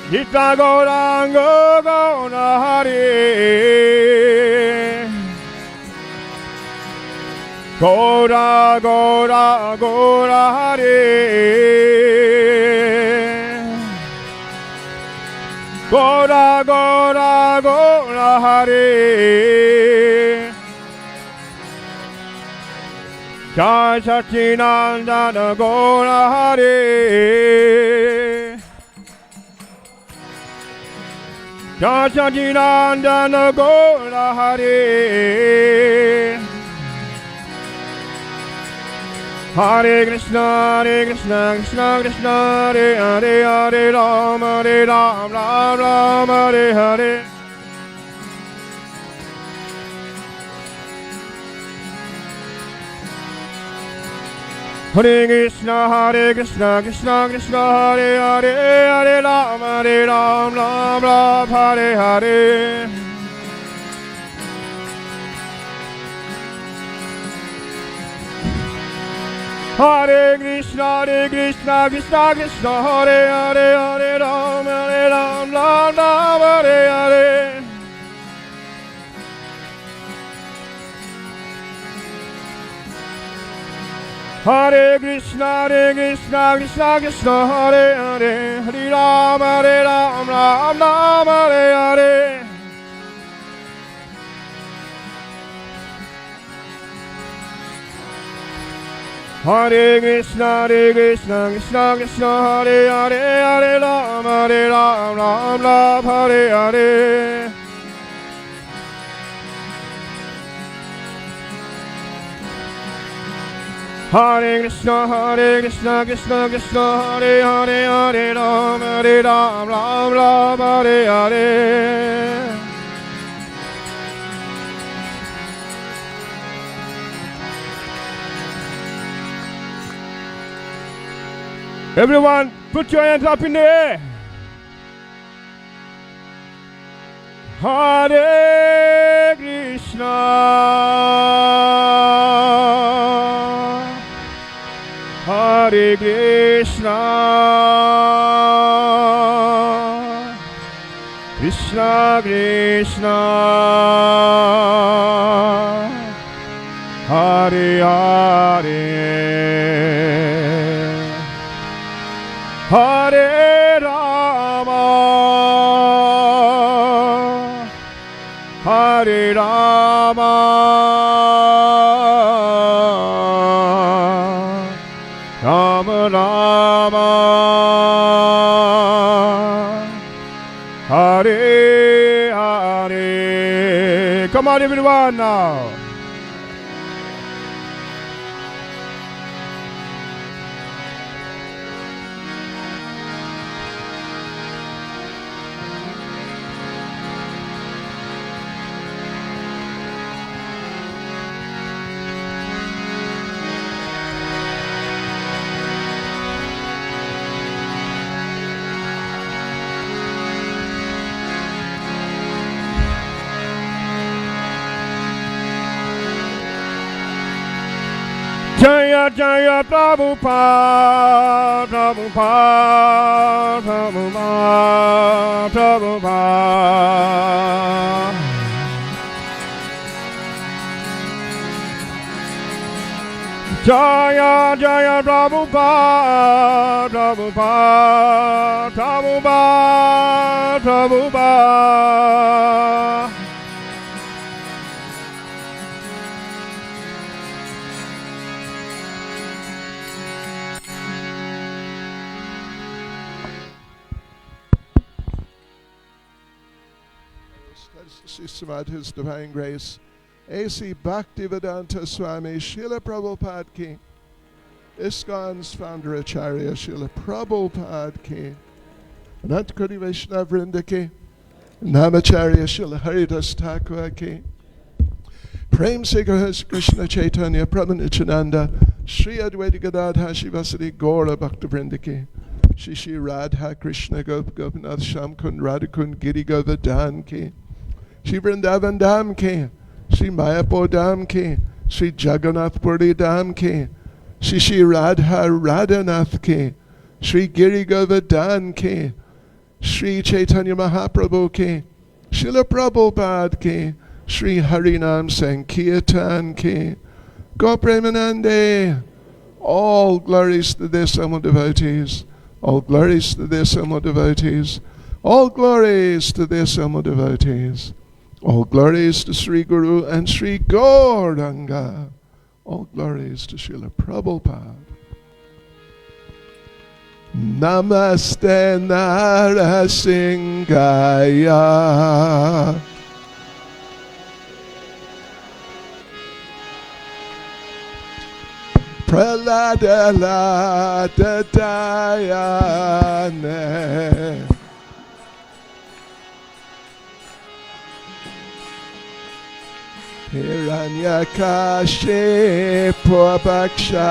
Speaker 1: Nitai Gauranga, Gaura Hare. Gaura, Gaura, Gaura Hare. Gaura, Gaura, Gaura Hare. Jai Satchinandana Gaura Hare. Jai Satchinandana Gaura Hare. Hare Krishna, Krishna Krishna, Hare Hare, Hare Ram, Ram Ram, Hare Hare. Hare Krishna, Krishna Krishna, Hare Hare, Hare Ram, Ram Ram, Hare Hare. Hare Krishna, Krishna Krishna, Hare Hare, Hare Ram, Ram Ram, Hare Hare. Hare Krishna, Krishna Krishna, Hare Hare, Hare Ram, Ram Ram, Hare Hare. Hare Krishna, Krishna Krishna, Hare Hare, Hare Ram, Ram Hare Hare. Hare Krishna, Krishna Krishna, Hare Hare, Hare Ram, Ram Hare Hare. Everyone, put your hands up in the air. Hare Krishna, Hare Krishna, Krishna Krishna, Hare Hare. Hare Rama, Hare Rama, Rama Rama, Hare Hare. Come on, everyone now. Jaya Jaya Prabhupada, Prabhupada, Prabhupada, Prabhupada. Jaya Jaya Prabhupada, Prabhupada, Prabhupada, Prabhupada.
Speaker 2: Sumat His Divine Grace, A.C. Bhakti Swami, Srila Prabhupada Ki, ISKCON's founder Acharya, Srila Prabhupada Ki, Anantakoti Vaishnava Vrinda Ki, Namacharya Srila Haridas Thakur Ki. Prem se Krishna Chaitanya Prabhu Nityananda Shri Advaita Gadadha Shivasati Gaura Bhakta Vrindaki Shri Shri Radha Krishna Gopinath Sham Kund Radhakund Giri Govardhan Ki Shri Vrindavan Dham Ki Shri Mayapur Dham Ki Shri Jagannath Puri Dham Ki Shri Shri Radha Radhanath Ki Shri Giri Govardhan Ki Shri Chaitanya Mahaprabhu Ki Srila Prabhupada Ki Shri Harinam Sankirtan Ki Gaur Premanande. All glories to their Samo devotees. All glories to their Samo devotees. All glories to their Samo devotees. All glories to Sri Guru and Sri Gauranga. All glories to Srila Prabhupada. Namaste Narasingaya. Pralada Lada Dayane. Hiranyakashipu Bhaksha.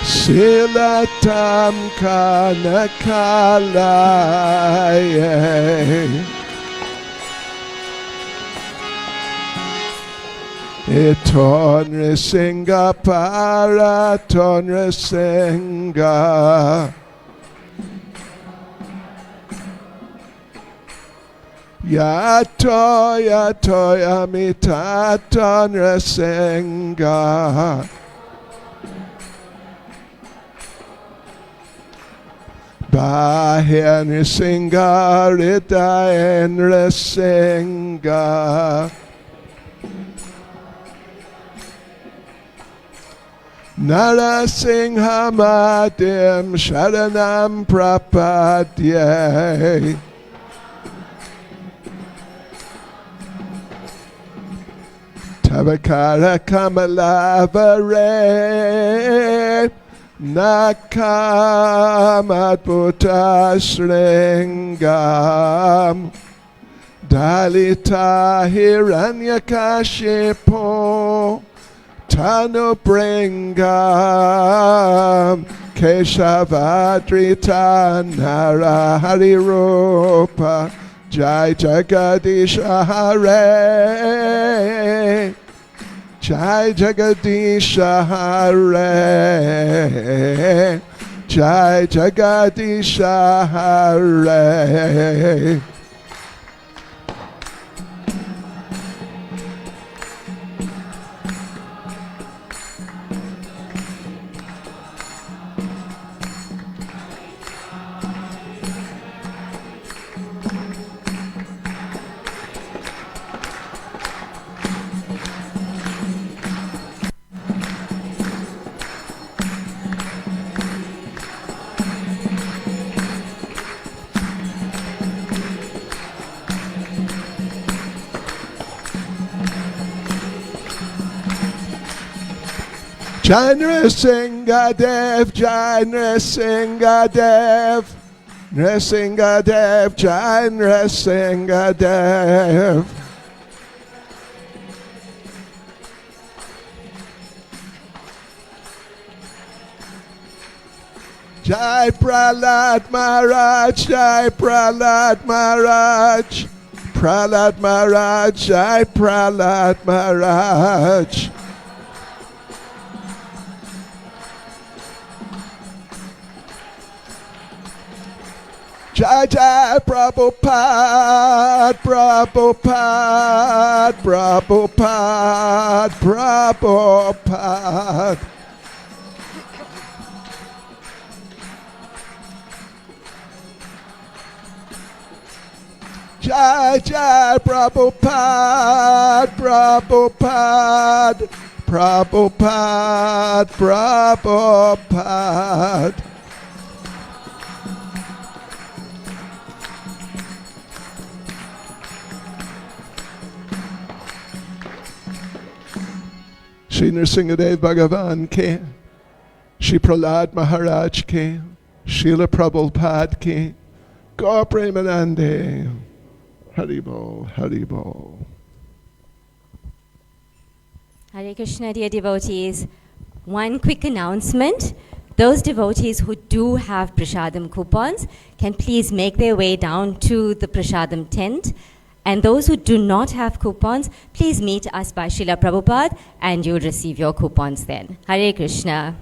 Speaker 2: Silatam Kanakalaye. Iton Risinga Paraton Risinga. Yato Yato Yamitaton Risinga. Bahen Risinga Ridayen Risinga. Narasinghamadem Sharanam Prapadye. Tavakara Kamalavare Nakamat Putasringam Dalita Hiranyakashipo Tanu Bringam Keshavadrita Narahari Rupa Jai Jagadish Hare Jai Jagadish Hare Jai Jagadish Hare. Jai Nrsingadev, Jai Nrsingadev, Nrsingadev, Jai Nrsingadev. Jai Prahlad Maharaj, Jai Prahlad Maharaj, Prahlad Maharaj, Jai Prahlad Maharaj. Jai Jai Prabhupada, Prabhupada, Prabhupada, Prabhupada. Jai Jai Prabhupada, Prabhupada, Prabhupada, Prabhupada. Shri Nrsingadev Bhagavan ke, Shri Prahlad Maharaj ke, Srila Prabhupada ke, Go Premanande. Haribol, Haribol.
Speaker 3: Hare Krishna, dear devotees. One quick announcement. Those devotees who do have prasadam coupons can please make their way down to the prasadam tent. And those who do not have coupons, please meet us by Srila Prabhupada and you'll receive your coupons then. Hare Krishna.